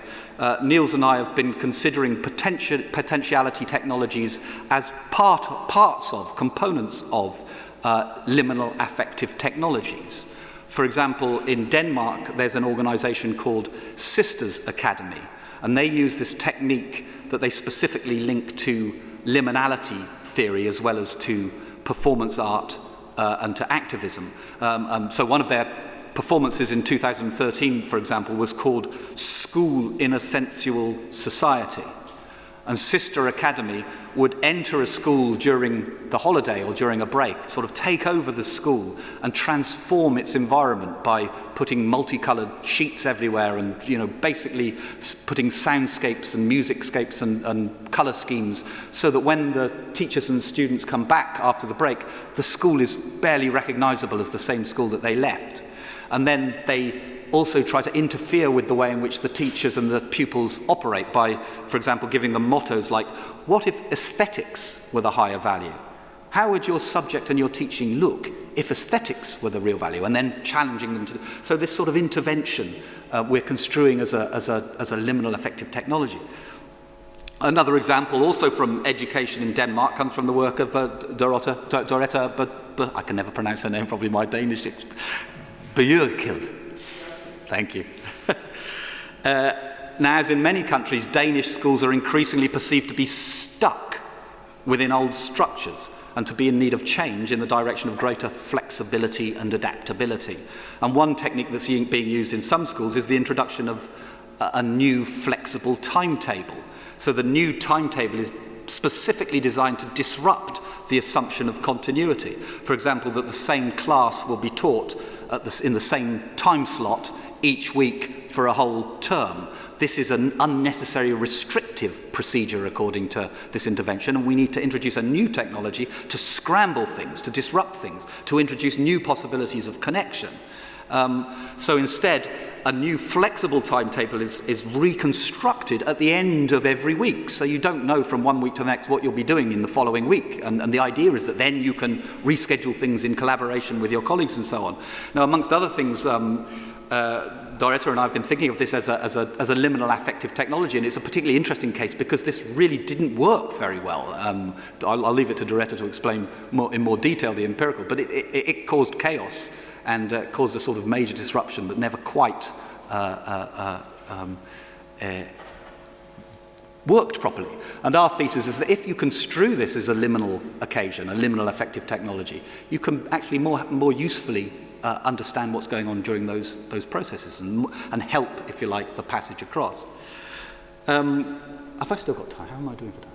Niels and I have been considering potentiality technologies as components of liminal affective technologies. For example, in Denmark, there's an organization called Sisters Academy, and they use this technique that they specifically link to liminality theory as well as to performance art and to activism. So one of their performances in 2013, for example, was called School in a Sensual Society. And Sister Academy would enter a school during the holiday or during a break, sort of take over the school and transform its environment by putting multicolored sheets everywhere and, you know, basically putting soundscapes and musicscapes and color schemes so that when the teachers and students come back after the break, the school is barely recognizable as the same school that they left. And then they also try to interfere with the way in which the teachers and the pupils operate by, for example, giving them mottos like, what if aesthetics were the higher value? How would your subject and your teaching look if aesthetics were the real value? And then challenging them to... So this sort of intervention we're construing as a liminal affective technology. Another example, also from education in Denmark, comes from the work of Doretta, but I can never pronounce her name, probably my Danish. Bergson. Thank you. Now, as in many countries, Danish schools are increasingly perceived to be stuck within old structures and to be in need of change in the direction of greater flexibility and adaptability. And one technique that's being used in some schools is the introduction of a new flexible timetable. So the new timetable is specifically designed to disrupt the assumption of continuity. For example, that the same class will be taught in the same time slot each week for a whole term. This is an unnecessary restrictive associative procedure according to this intervention, and we need to introduce a new technology to scramble things, to disrupt things, to introduce new possibilities of connection. So instead, a new flexible timetable is reconstructed at the end of every week. So you don't know from one week to the next what you'll be doing in the following week. And the idea is that then you can reschedule things in collaboration with your colleagues and so on. Now, amongst other things, Doretta and I have been thinking of this as a liminal affective technology, and it's a particularly interesting case because this really didn't work very well. I'll leave it to Doretta to explain in more detail the empirical, but it caused chaos and caused a sort of major disruption that never quite worked properly. And our thesis is that if you construe this as a liminal occasion, a liminal affective technology, you can actually more usefully understand what's going on during those processes and help, if you like, the passage across. Have I still got time? How am I doing for time?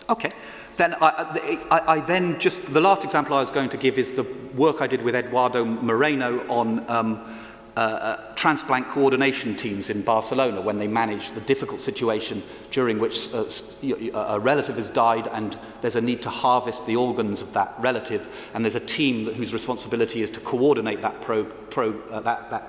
Okay, then I then just, the last example I was going to give is the work I did with Eduardo Moreno on transplant coordination teams in Barcelona when they manage the difficult situation during which a relative has died and there's a need to harvest the organs of that relative, and there's a team whose responsibility is to coordinate that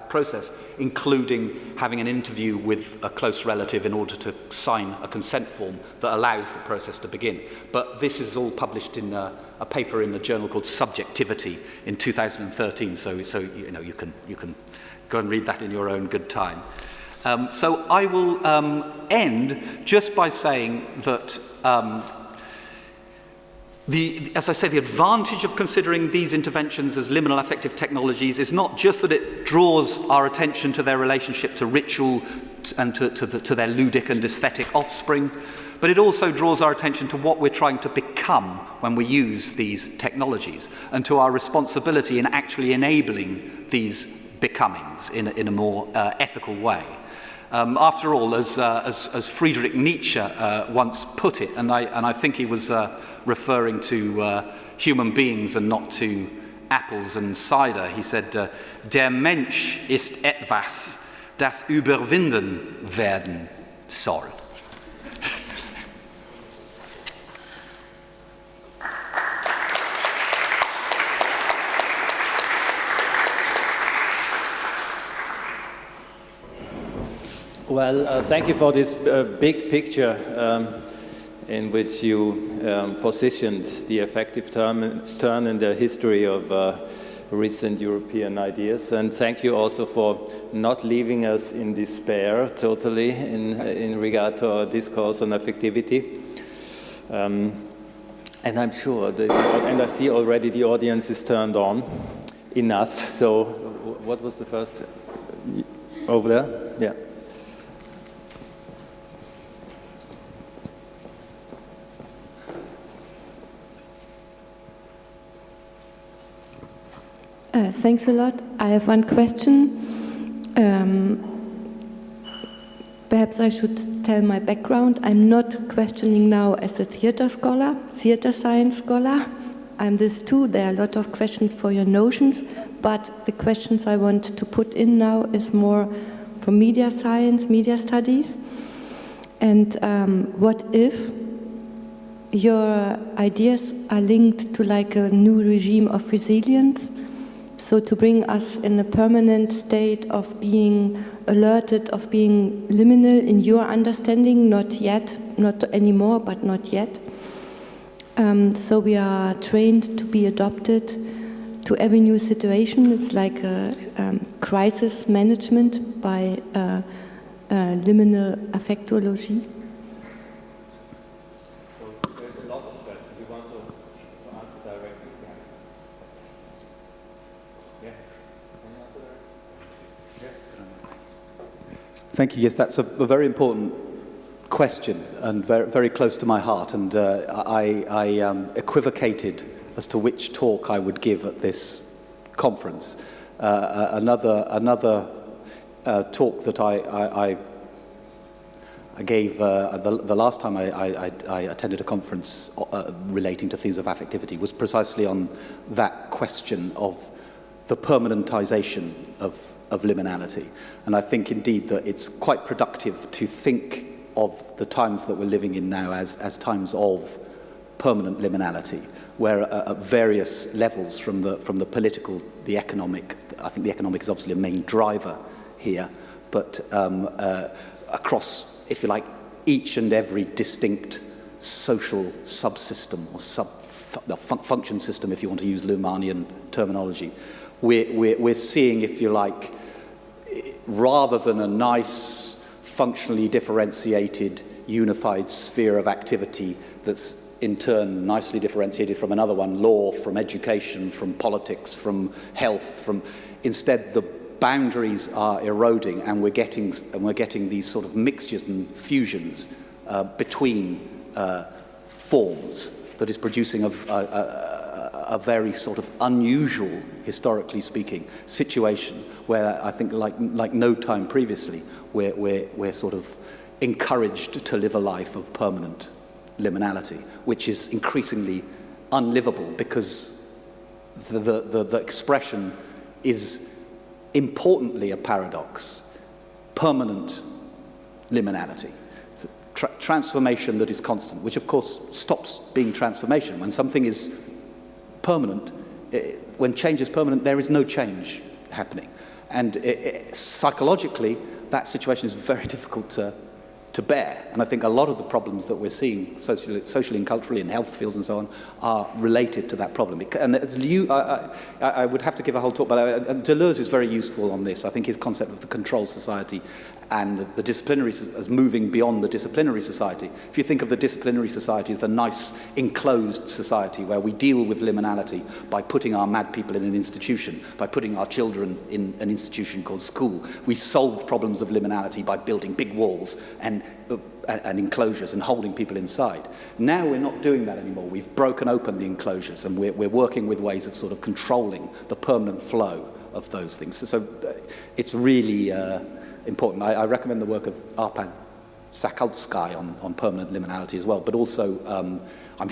process, including having an interview with a close relative in order to sign a consent form that allows the process to begin. But this is all published in a paper in a journal called Subjectivity in 2013, so you know, you can go and read that in your own good time. So I will end just by saying that, as I say, the advantage of considering these interventions as liminal affective technologies is not just that it draws our attention to their relationship to ritual and to their ludic and aesthetic offspring, but it also draws our attention to what we're trying to become when we use these technologies and to our responsibility in actually enabling these becomings in a more ethical way. After all, as Friedrich Nietzsche once put it, and I think he was referring to human beings and not to apples and cider, he said, "Der Mensch ist etwas, das überwinden werden soll." Well, thank you for this big picture in which you positioned the affective turn in the history of recent European ideas. And thank you also for not leaving us in despair totally in regard to our discourse on affectivity. And I'm sure, and I see already the audience is turned on enough. So what was the first? Over there? Yeah. Thanks a lot. I have one question. Perhaps I should tell my background. I'm not questioning now as a theater scholar, theater science scholar. I'm this too. There are a lot of questions for your notions, but the questions I want to put in now is more for media science, media studies. And what if your ideas are linked to like a new regime of resilience? So to bring us in a permanent state of being alerted, of being liminal in your understanding, not yet, not anymore, but not yet. So we are trained to be adopted to every new situation. It's like a crisis management by liminal affectology. Thank you. Yes, that's a very important question and very, very close to my heart. And I equivocated as to which talk I would give at this conference. Another talk that I I gave, the last time I attended a conference relating to themes of affectivity was precisely on that question of the permanentization of liminality. And I think indeed that it's quite productive to think of the times that we're living in now as times of permanent liminality, where at various levels, from the political, the economic, I think the economic is obviously a main driver here, but across, if you like, each and every distinct social subsystem or function system, if you want to use Luhmannian terminology, we're seeing, if you like, rather than a nice, functionally differentiated, unified sphere of activity that's in turn nicely differentiated from another one, law, from education, from politics, from health, instead the boundaries are eroding, and we're getting these sort of mixtures and fusions between forms that is producing a very sort of unusual, historically speaking, situation where I think like no time previously we're sort of encouraged to live a life of permanent liminality, which is increasingly unlivable because the expression is importantly a paradox, permanent liminality. It's a transformation that is constant, which of course stops being transformation. When something is permanent, when change is permanent, there is no change happening. And psychologically, that situation is very difficult to bear. And I think a lot of the problems that we're seeing socially and culturally in health fields and so on are related to that problem. And I would have to give a whole talk, but Deleuze is very useful on this. I think his concept of the control society and the disciplinary as moving beyond the disciplinary society. If you think of the disciplinary society as the nice enclosed society where we deal with liminality by putting our mad people in an institution, by putting our children in an institution called school, we solve problems of liminality by building big walls and enclosures and holding people inside. Now we're not doing that anymore. We've broken open the enclosures and we're working with ways of sort of controlling the permanent flow of those things. So it's really important. I recommend the work of Arpad Sakaltsky on permanent liminality as well, but also I'm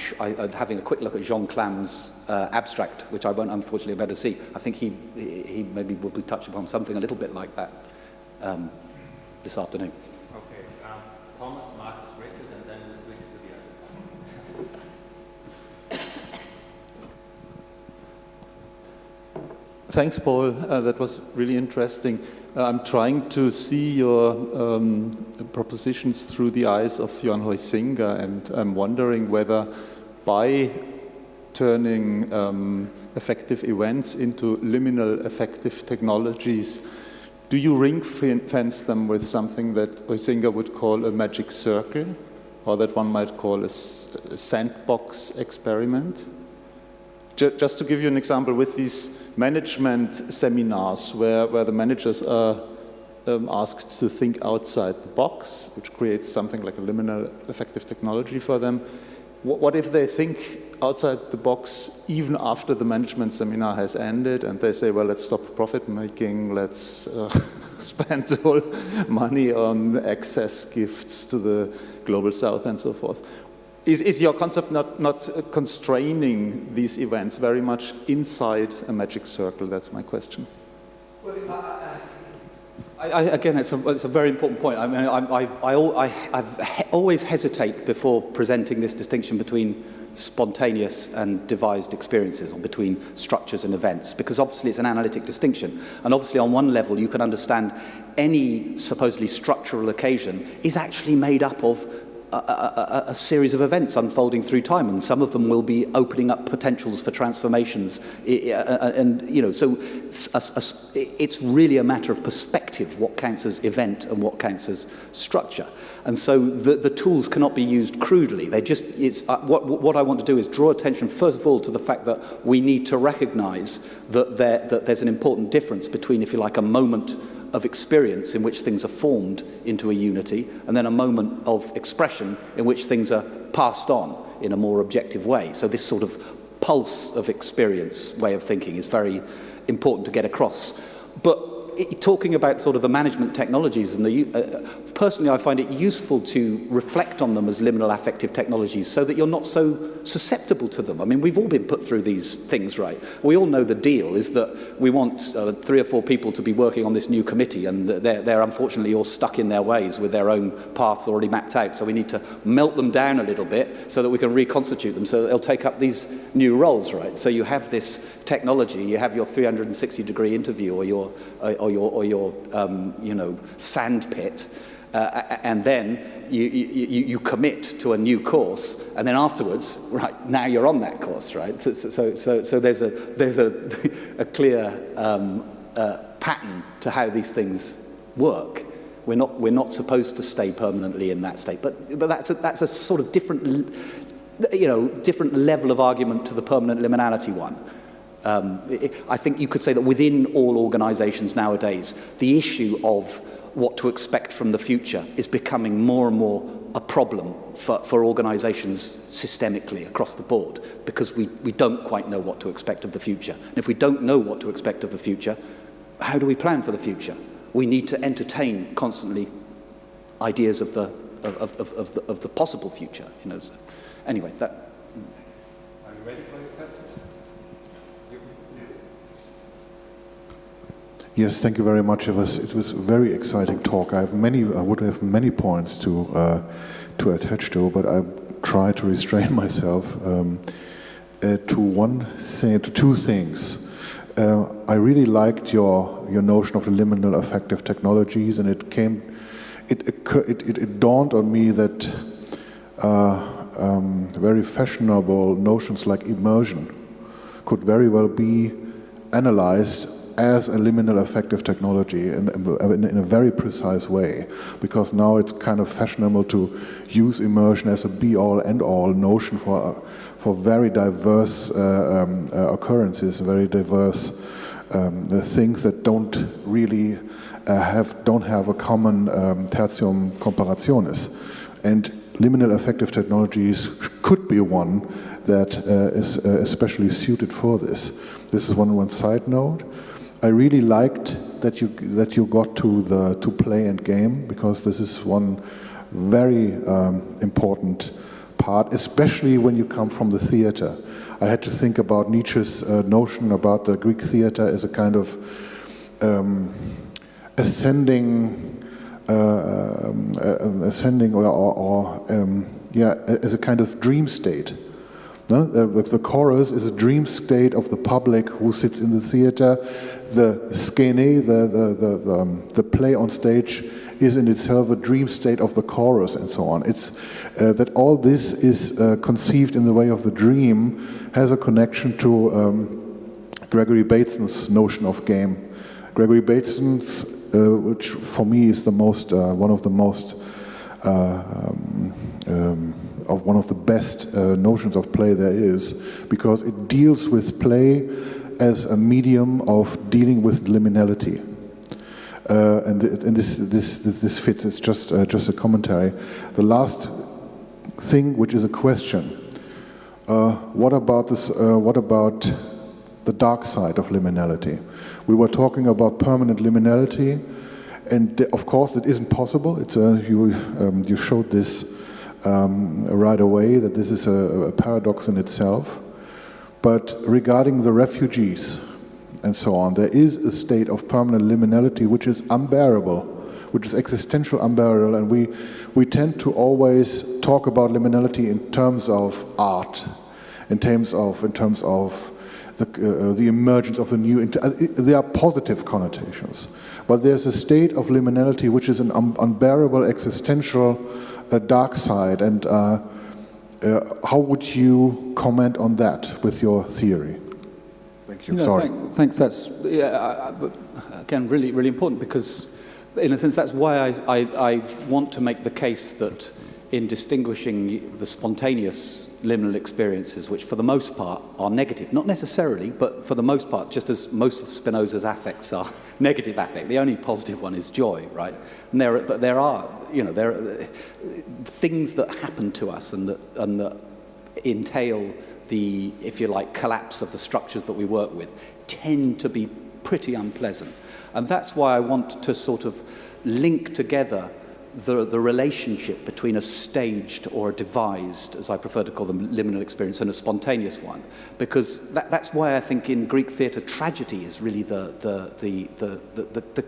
having a quick look at Jean Clam's abstract, which I won't unfortunately be able to see. I think he maybe will be touched upon something a little bit like that this afternoon. Okay, Thomas, Marcus, Richard, and then we'll switch to the other. Thanks, Paul. That was really interesting. I'm trying to see your propositions through the eyes of Johann Huizinga, and I'm wondering whether by turning affective events into liminal affective technologies, do you ring-fence them with something that Huizinga would call a magic circle, or that one might call a sandbox experiment? Just to give you an example, with these management seminars where the managers are asked to think outside the box, which creates something like a liminal affective technology for them, what if they think outside the box even after the management seminar has ended and they say, well, let's stop profit making, let's spend all money on excess gifts to the global south and so forth? Is your concept not constraining these events very much inside a magic circle? That's my question. Well, again, it's a very important point. I mean, I've always hesitate before presenting this distinction between spontaneous and devised experiences, or between structures and events, because obviously it's an analytic distinction. And obviously on one level you can understand any supposedly structural occasion is actually made up of a series of events unfolding through time, and some of them will be opening up potentials for transformations, and you know, so it's really a matter of perspective what counts as event and what counts as structure. And so the tools cannot be used crudely. They just, what I want to do is draw attention first of all to the fact that we need to recognize that there's an important difference between, if you like, a moment of experience in which things are formed into a unity, and then a moment of expression in which things are passed on in a more objective way. So this sort of pulse of experience way of thinking is very important to get across. But talking about sort of the management technologies, and personally I find it useful to reflect on them as liminal affective technologies so that you're not so susceptible to them. I mean, we've all been put through these things, right? We all know the deal is that we want 3 or 4 people to be working on this new committee, and they're unfortunately all stuck in their ways with their own paths already mapped out, so we need to melt them down a little bit so that we can reconstitute them so that they'll take up these new roles, right? So you have this technology, you have your 360-degree interview or your sand pit, and then you commit to a new course, and then afterwards, right, now you're on that course, right? So there's a clear pattern to how these things work. We're not supposed to stay permanently in that state, but that's a sort of different level of argument to the permanent liminality one. I think you could say that within all organizations nowadays, the issue of what to expect from the future is becoming more and more a problem for organizations systemically across the board, because we don't quite know what to expect of the future. And if we don't know what to expect of the future, how do we plan for the future? We need to entertain constantly ideas of the possible future. You know. So anyway, that. Are you ready for your question? Yes, thank you very much. It was a very exciting talk. I would have many points to attach to, but I try to restrain myself to 2 things. I really liked your notion of the liminal affective technologies, and it dawned on me that very fashionable notions like immersion could very well be analyzed as a liminal affective technology in a very precise way, because now it's kind of fashionable to use immersion as a be-all, end-all notion for very diverse occurrences, very diverse things that don't really have a common tertium comparationis. And liminal affective technologies could be one that is especially suited for this. This is one side note. I really liked that you got to play and game, because this is one very important part, especially when you come from the theater. I had to think about Nietzsche's notion about the Greek theater as a kind of ascending as a kind of dream state. No? The chorus is a dream state of the public who sits in the theater. The skene, the play on stage, is in itself a dream state of the chorus, and so on. It's that all this is conceived in the way of the dream has a connection to Gregory Bateson's notion of game. Gregory Bateson's, which for me is the most one of the best notions of play there is, because it deals with play as a medium of dealing with liminality. And this fits. It's just a commentary. The last thing, which is a question: what about this? What about the dark side of liminality? We were talking about permanent liminality, and of course, it isn't possible. It's you showed this right away, that this is a paradox in itself. But regarding the refugees and so on, there is a state of permanent liminality which is unbearable, which is existential unbearable, and we tend to always talk about liminality in terms of art, in terms of the emergence of the new. There are positive connotations, but there's a state of liminality which is an unbearable existential dark side, and how would you comment on that with your theory? Thank you. Sorry. Thanks. That's again really, really important, because in a sense that's why I want to make the case that in distinguishing the spontaneous liminal experiences, which for the most part are negative, not necessarily, but for the most part, just as most of Spinoza's affects are negative affect, the only positive one is joy, right? And there are things that happen to us and that entail the, if you like, collapse of the structures that we work with, tend to be pretty unpleasant. And that's why I want to sort of link together the relationship between a staged or a devised, as I prefer to call them, liminal experience, and a spontaneous one. Because that's why I think in Greek theatre tragedy is really the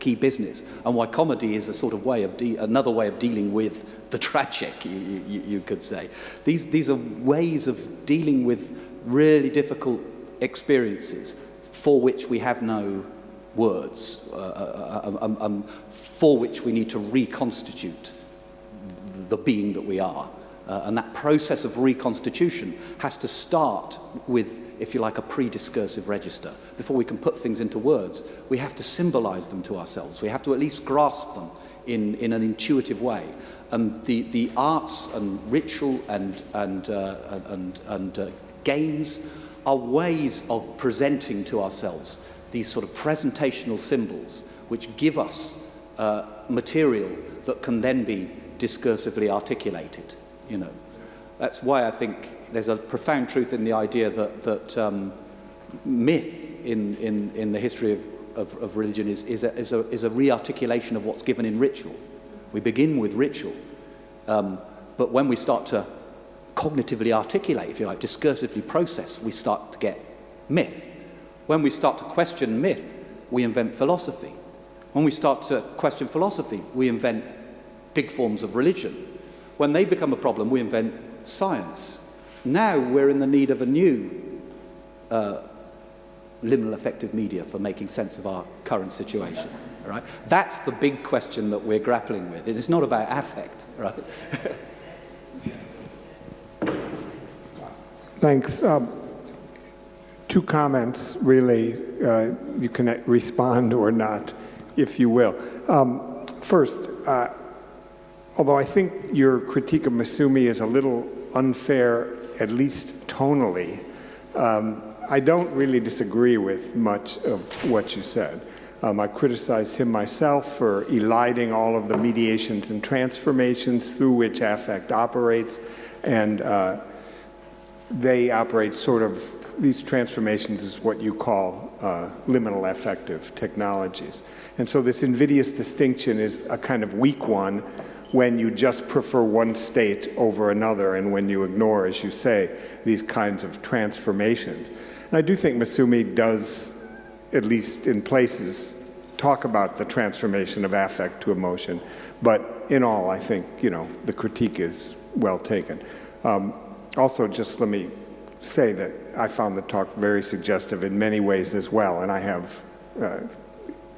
key business, and why comedy is a sort of way of another way of dealing with the tragic, you could say. These are ways of dealing with really difficult experiences for which we have no words, for which we need to reconstitute the being that we are. And that process of reconstitution has to start with, if you like, a pre-discursive register. Before we can put things into words, we have to symbolize them to ourselves. We have to at least grasp them in an intuitive way. And the arts and ritual and games are ways of presenting to ourselves these sort of presentational symbols which give us material that can then be discursively articulated, you know. That's why I think there's a profound truth in the idea that myth in the history of religion is a re-articulation of what's given in ritual. We begin with ritual, but when we start to cognitively articulate, if you like, discursively process, we start to get myth. When we start to question myth, we invent philosophy. When we start to question philosophy, we invent big forms of religion. When they become a problem, we invent science. Now we're in the need of a new liminal affective media for making sense of our current situation. Right? That's the big question that we're grappling with. It is not about affect, right? Thanks. Two comments, really. You can respond or not, if you will. First, although I think your critique of Masumi is a little unfair, at least tonally, I don't really disagree with much of what you said. I criticized him myself for eliding all of the mediations and transformations through which affect operates, and they operate sort of, these transformations is what you call liminal affective technologies. And so this invidious distinction is a kind of weak one when you just prefer one state over another and when you ignore, as you say, these kinds of transformations. And I do think Masumi does, at least in places, talk about the transformation of affect to emotion. But in all, I think, you know, the critique is well taken. Also, just let me say that I found the talk very suggestive in many ways as well, and I have,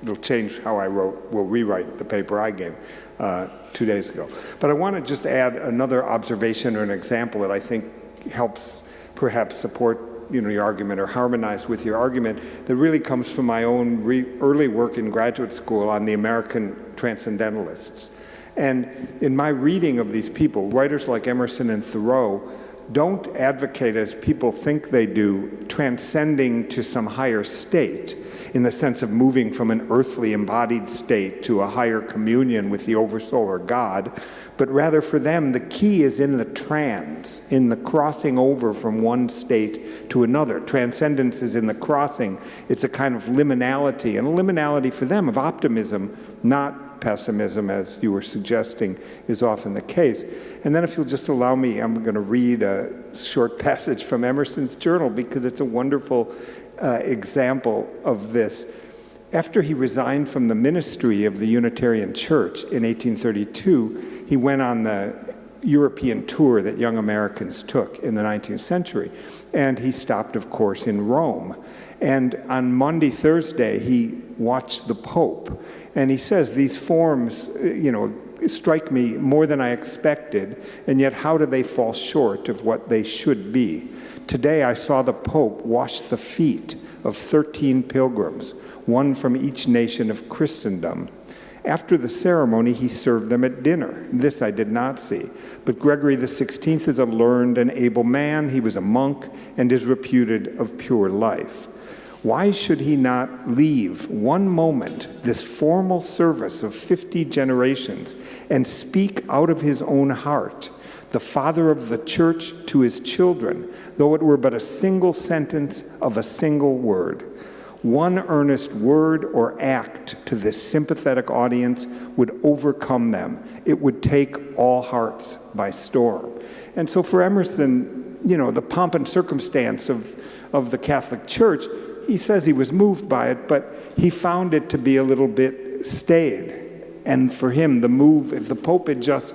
it'll change how I will rewrite the paper I gave 2 days ago. But I want to just add another observation or an example that I think helps perhaps support, you know, your argument or harmonize with your argument, that really comes from my own early work in graduate school on the American transcendentalists. And in my reading of these people, writers like Emerson and Thoreau don't advocate, as people think they do, transcending to some higher state in the sense of moving from an earthly embodied state to a higher communion with the oversoul or God, but rather for them the key is in the trans, in the crossing over from one state to another. Transcendence is in the crossing. It's a kind of liminality, and a liminality for them of optimism, not pessimism, as you were suggesting, is often the case. And then if you'll just allow me, I'm going to read a short passage from Emerson's journal because it's a wonderful example of this. After he resigned from the ministry of the Unitarian Church in 1832, he went on the European tour that young Americans took in the 19th century. And he stopped, of course, in Rome. And on Maundy Thursday, he watched the Pope. And he says, these forms, you know, strike me more than I expected, and yet how do they fall short of what they should be? Today I saw the Pope wash the feet of 13 pilgrims, one from each nation of Christendom. After the ceremony, he served them at dinner. This I did not see. But Gregory XVI is a learned and able man. He was a monk and is reputed of pure life. Why should he not leave one moment this formal service of 50 generations and speak out of his own heart, the father of the church to his children, though it were but a single sentence of a single word? one earnest word or act to this sympathetic audience would overcome them. It would take all hearts by storm. And so for Emerson, you know, the pomp and circumstance of the Catholic Church, he says he was moved by it, but he found it to be a little bit staid. And for him, the move, if the Pope had just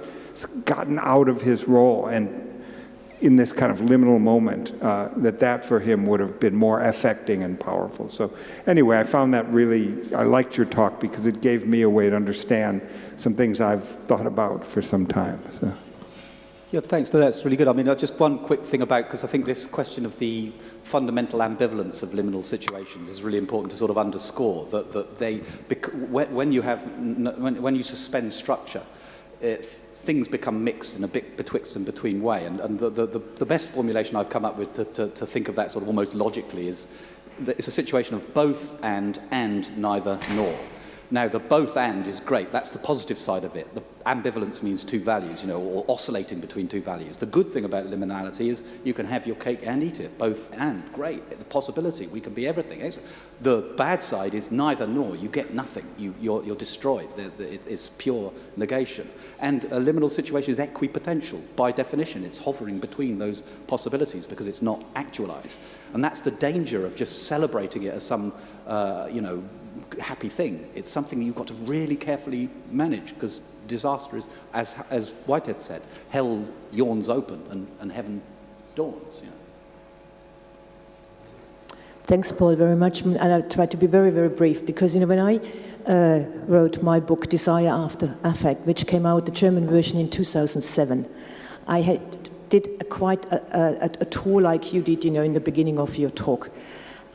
gotten out of his role and in this kind of liminal moment, that for him would have been more affecting and powerful. So anyway, I found that really, I liked your talk because it gave me a way to understand some things I've thought about for some time. So. Yeah, thanks. No, that's really good. I mean, just one quick thing about, because I think this question of the fundamental ambivalence of liminal situations is really important to sort of underscore that they, when you suspend structure, things become mixed in a bit betwixt and between way. And the best formulation I've come up with to think of that sort of almost logically is that it's a situation of both and neither nor. Now, the both and is great. That's the positive side of it. The ambivalence means two values, you know, or oscillating between two values. The good thing about liminality is you can have your cake and eat it, both and. Great. The possibility, we can be everything. The bad side is neither nor. You get nothing. You're destroyed. It's pure negation. And a liminal situation is equipotential. By definition, it's hovering between those possibilities because it's not actualized. And that's the danger of just celebrating it as some, you know, happy thing. It's something you've got to really carefully manage because disaster is, as Whitehead said, hell yawns open and heaven dawns. You know. Thanks, Paul, very much. And I'll try to be very, very brief because, you know, when I wrote my book, Desire After Affect, which came out, the German version, in 2007, I did quite a tour like you did, you know, in the beginning of your talk.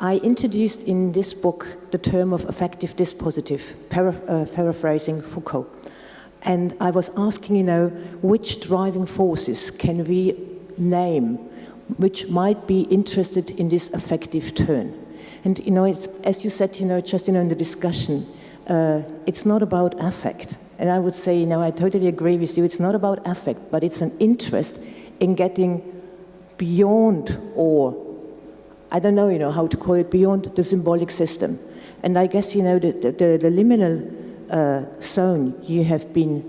I introduced in this book the term of affective dispositive, paraphrasing Foucault. And I was asking, you know, which driving forces can we name which might be interested in this affective turn? And, you know, it's, as you said, you know, just, you know, in the discussion, it's not about affect. And I would say, you know, I totally agree with you, it's not about affect, but it's an interest in getting beyond, or I don't know, you know, how to call it, beyond the symbolic system. And I guess, you know, the liminal zone you have been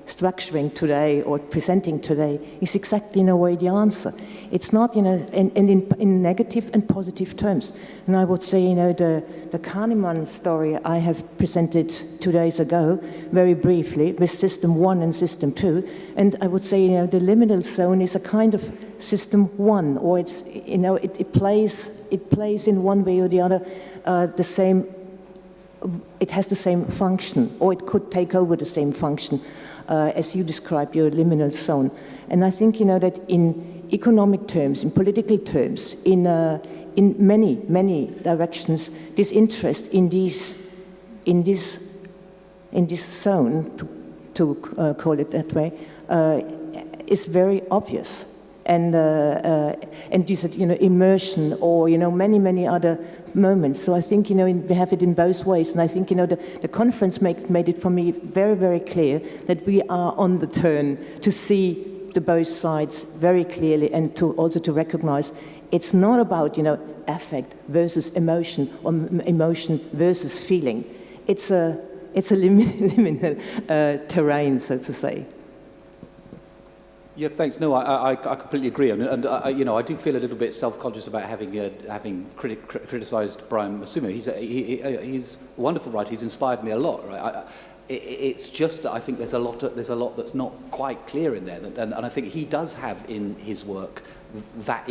structuring today or presenting today is exactly in a way the answer. It's not, you know, in negative and positive terms. And I would say, you know, the Kahneman story I have presented 2 days ago, very briefly, with System 1 and System 2. And I would say, you know, the liminal zone is a kind of System 1, or it's, you know, it plays in one way or the other the same, it has the same function, or it could take over the same function as you describe your liminal zone. And I think, you know, that in economic terms, in political terms, in many, many directions, this interest in this zone, to call it that way, is very obvious. And you said, you know, immersion, or, you know, many, many other moments. So I think, you know, we have it in both ways. And I think, you know, the conference made it for me very, very clear that we are on the turn to see the both sides very clearly, and to also to recognize it's not about, you know, affect versus emotion, or emotion versus feeling. It's a liminal terrain, so to say. Yeah, thanks. No, I completely agree, and you know, I do feel a little bit self-conscious about having criticised Brian Massimo. He's a wonderful writer. He's inspired me a lot. Right? It's just that I think there's a lot that's not quite clear in there, and I think he does have in his work that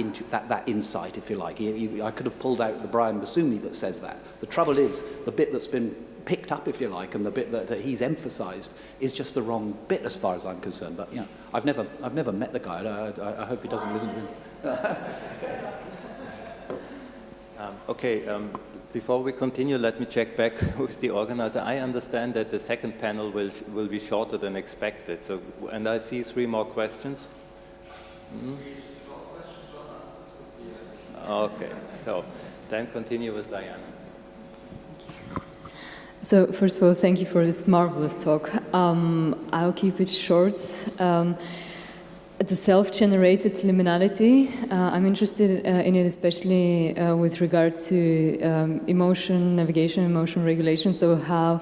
insight, if you like. I could have pulled out the Brian Massumi that says that. The trouble is, the bit that's been picked up, if you like, and the bit that he's emphasised is just the wrong bit, as far as I'm concerned. But you know, I've never met the guy. I hope he doesn't listen to me. Okay. Before we continue, let me check back with the organizer. I understand that the second panel will be shorter than expected. So, and I see 3 more questions. Okay. So, then continue with Diana. So first of all, thank you for this marvelous talk. I'll keep it short. the self-generated liminality. I'm interested in it especially with regard to emotion navigation, emotion regulation. So how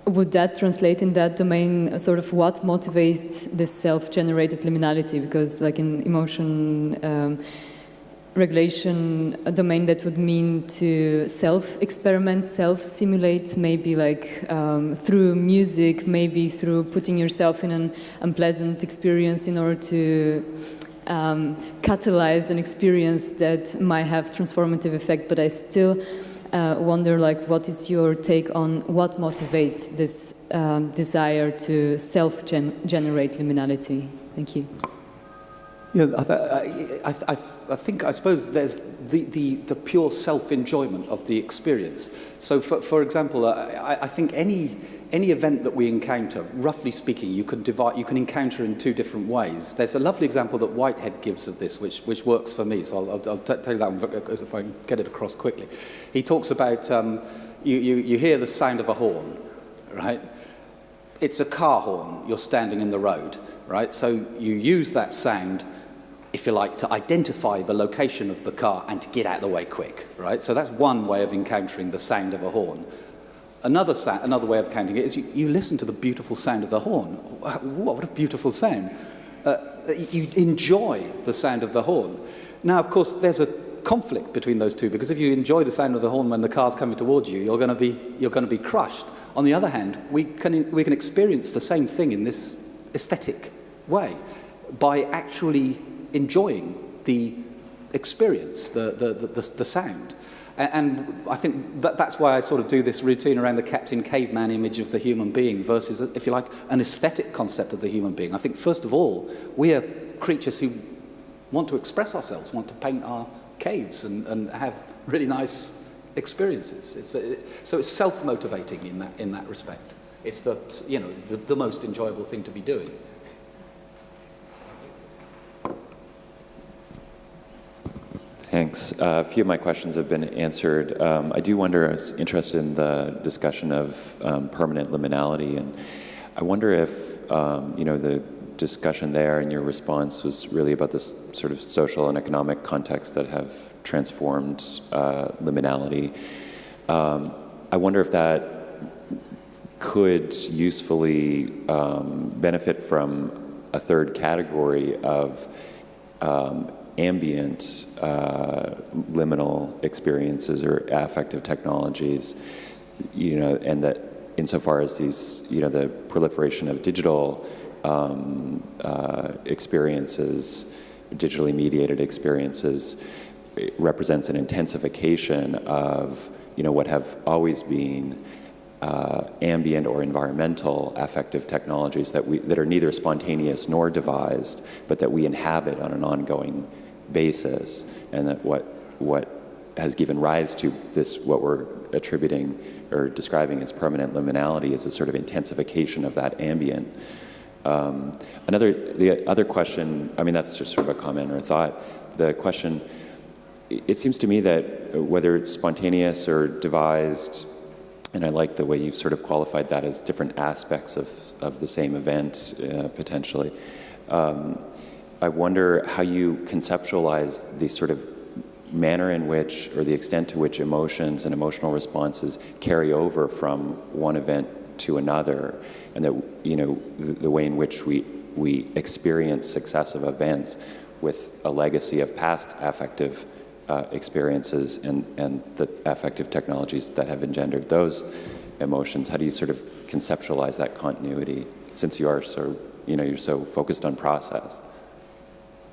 would that translate in that domain, sort of what motivates this self-generated liminality? Because like in emotion regulation, a domain that would mean to self-experiment, self-simulate, maybe like through music, maybe through putting yourself in an unpleasant experience in order to catalyze an experience that might have transformative effect. But I still wonder, like, what is your take on what motivates this desire to self-generate liminality? Thank you. Yeah, I suppose there's the pure self-enjoyment of the experience. So, for example, I think any event that we encounter, roughly speaking, you can encounter in two different ways. There's a lovely example that Whitehead gives of this, which works for me. So I'll tell you that one if I can get it across quickly. He talks about you hear the sound of a horn, right? It's a car horn. You're standing in the road, right? So you use that sound, if you like, to identify the location of the car and to get out of the way quick, right? So that's one way of encountering the sound of a horn. Another way of encountering it is you listen to the beautiful sound of the horn. What a beautiful sound. You enjoy the sound of the horn. Now, of course, there's a conflict between those two, because if you enjoy the sound of the horn when the car's coming towards you, you're going to be crushed. On the other hand, we can experience the same thing in this aesthetic way by actually enjoying the experience, the sound. And I think that's why I sort of do this routine around the Captain Caveman image of the human being versus, if you like, an aesthetic concept of the human being. I think, first of all, we are creatures who want to express ourselves, want to paint our caves and have really nice experiences. So it's self-motivating in that respect. It's the most enjoyable thing to be doing. Thanks. A few of my questions have been answered. I do wonder, I was interested in the discussion of permanent liminality, and I wonder if, the discussion there and your response was really about this sort of social and economic context that have transformed liminality. I wonder if that could usefully benefit from a third category of ambient liminal experiences or affective technologies, and that insofar as these, the proliferation of digital experiences, digitally mediated experiences, represents an intensification of, what have always been ambient or environmental affective technologies that are neither spontaneous nor devised, but that we inhabit on an ongoing basis, and that what has given rise to this, what we're attributing or describing as permanent liminality, is a sort of intensification of that ambient. The other question, I mean, that's just sort of a comment or a thought. The question, it seems to me that whether it's spontaneous or devised, and I like the way you've sort of qualified that as different aspects of the same event, potentially. I wonder how you conceptualize the sort of manner in which, or the extent to which, emotions and emotional responses carry over from one event to another, and that, the way in which we experience successive events with a legacy of past affective experiences and the affective technologies that have engendered those emotions. How do you sort of conceptualize that continuity, since you are so, you're so focused on process?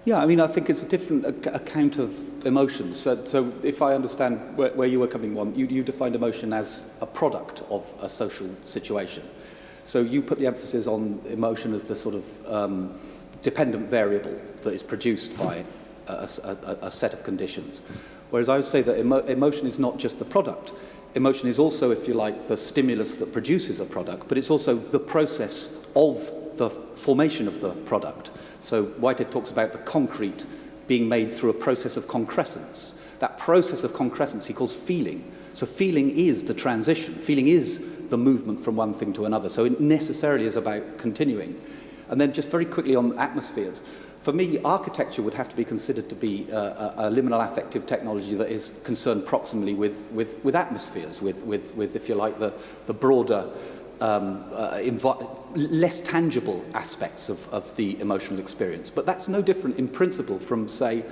Yeah, I mean, I think it's a different account of emotions. So if I understand where you were coming from, you defined emotion as a product of a social situation. So you put the emphasis on emotion as the sort of dependent variable that is produced by a set of conditions. Whereas I would say that emotion is not just the product. Emotion is also, if you like, the stimulus that produces a product, but it's also the process of the formation of the product. So Whitehead talks about the concrete being made through a process of concrescence. That process of concrescence he calls feeling. So feeling is the transition. Feeling is the movement from one thing to another. So it necessarily is about continuing. And then just very quickly on atmospheres. For me, architecture would have to be considered to be a liminal affective technology that is concerned proximally with atmospheres, with if you like, the broader, less tangible aspects of the emotional experience. But that's no different in principle from, say,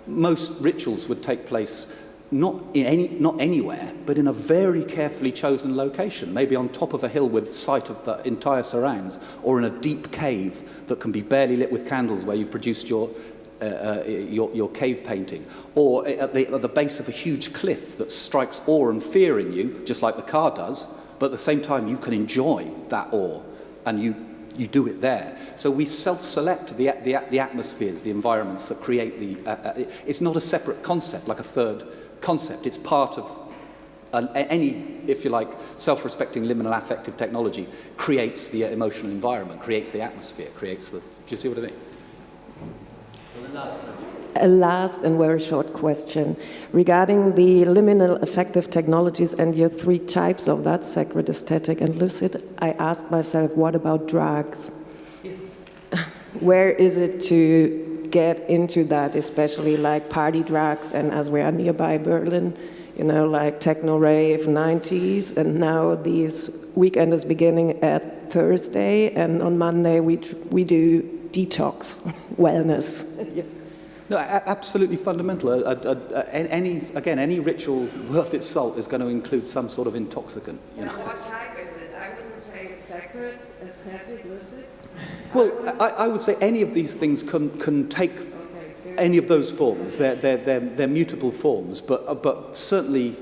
most rituals would take place not anywhere, but in a very carefully chosen location, maybe on top of a hill with sight of the entire surrounds, or in a deep cave that can be barely lit with candles where you've produced your cave painting, or at the base of a huge cliff that strikes awe and fear in you, just like the car does, but at the same time you can enjoy that awe, and you do it there. So we self-select the atmospheres, the environments that create it's not a separate concept, like a third concept. It's part of any, if you like, self-respecting liminal affective technology creates the emotional environment, creates the atmosphere, creates the... Do you see what I mean? A last and very short question. Regarding the liminal affective technologies and your three types of that, sacred, aesthetic, and lucid, I asked myself, what about drugs? Yes. Where is it to get into that, especially like party drugs, and as we are nearby Berlin, you know, like techno rave 90s, and now this weekend is beginning at Thursday, and on Monday we do detox wellness. Yeah. No, absolutely fundamental. Any ritual worth its salt is going to include some sort of intoxicant. You know? What type is it? I wouldn't say it's sacred, aesthetic, lucid. Well, I would say any of these things can take any of those forms. They're mutable forms, but certainly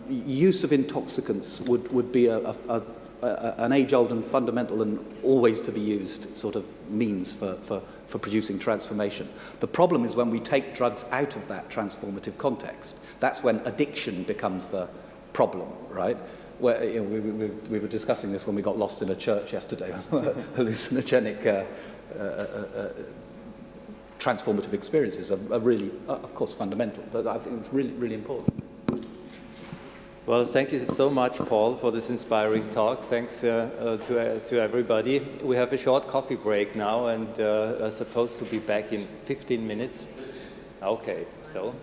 use of intoxicants would be an age-old and fundamental and always to be used sort of means for producing transformation. The problem is when we take drugs out of that transformative context. That's when addiction becomes the problem, right? Where, you know, we were discussing this when we got lost in a church yesterday. Hallucinogenic transformative experiences are really, of course, fundamental. I think it's really, really important. Well, thank you so much, Paul, for this inspiring talk. Thanks to everybody. We have a short coffee break now, and are supposed to be back in 15 minutes. Okay, so...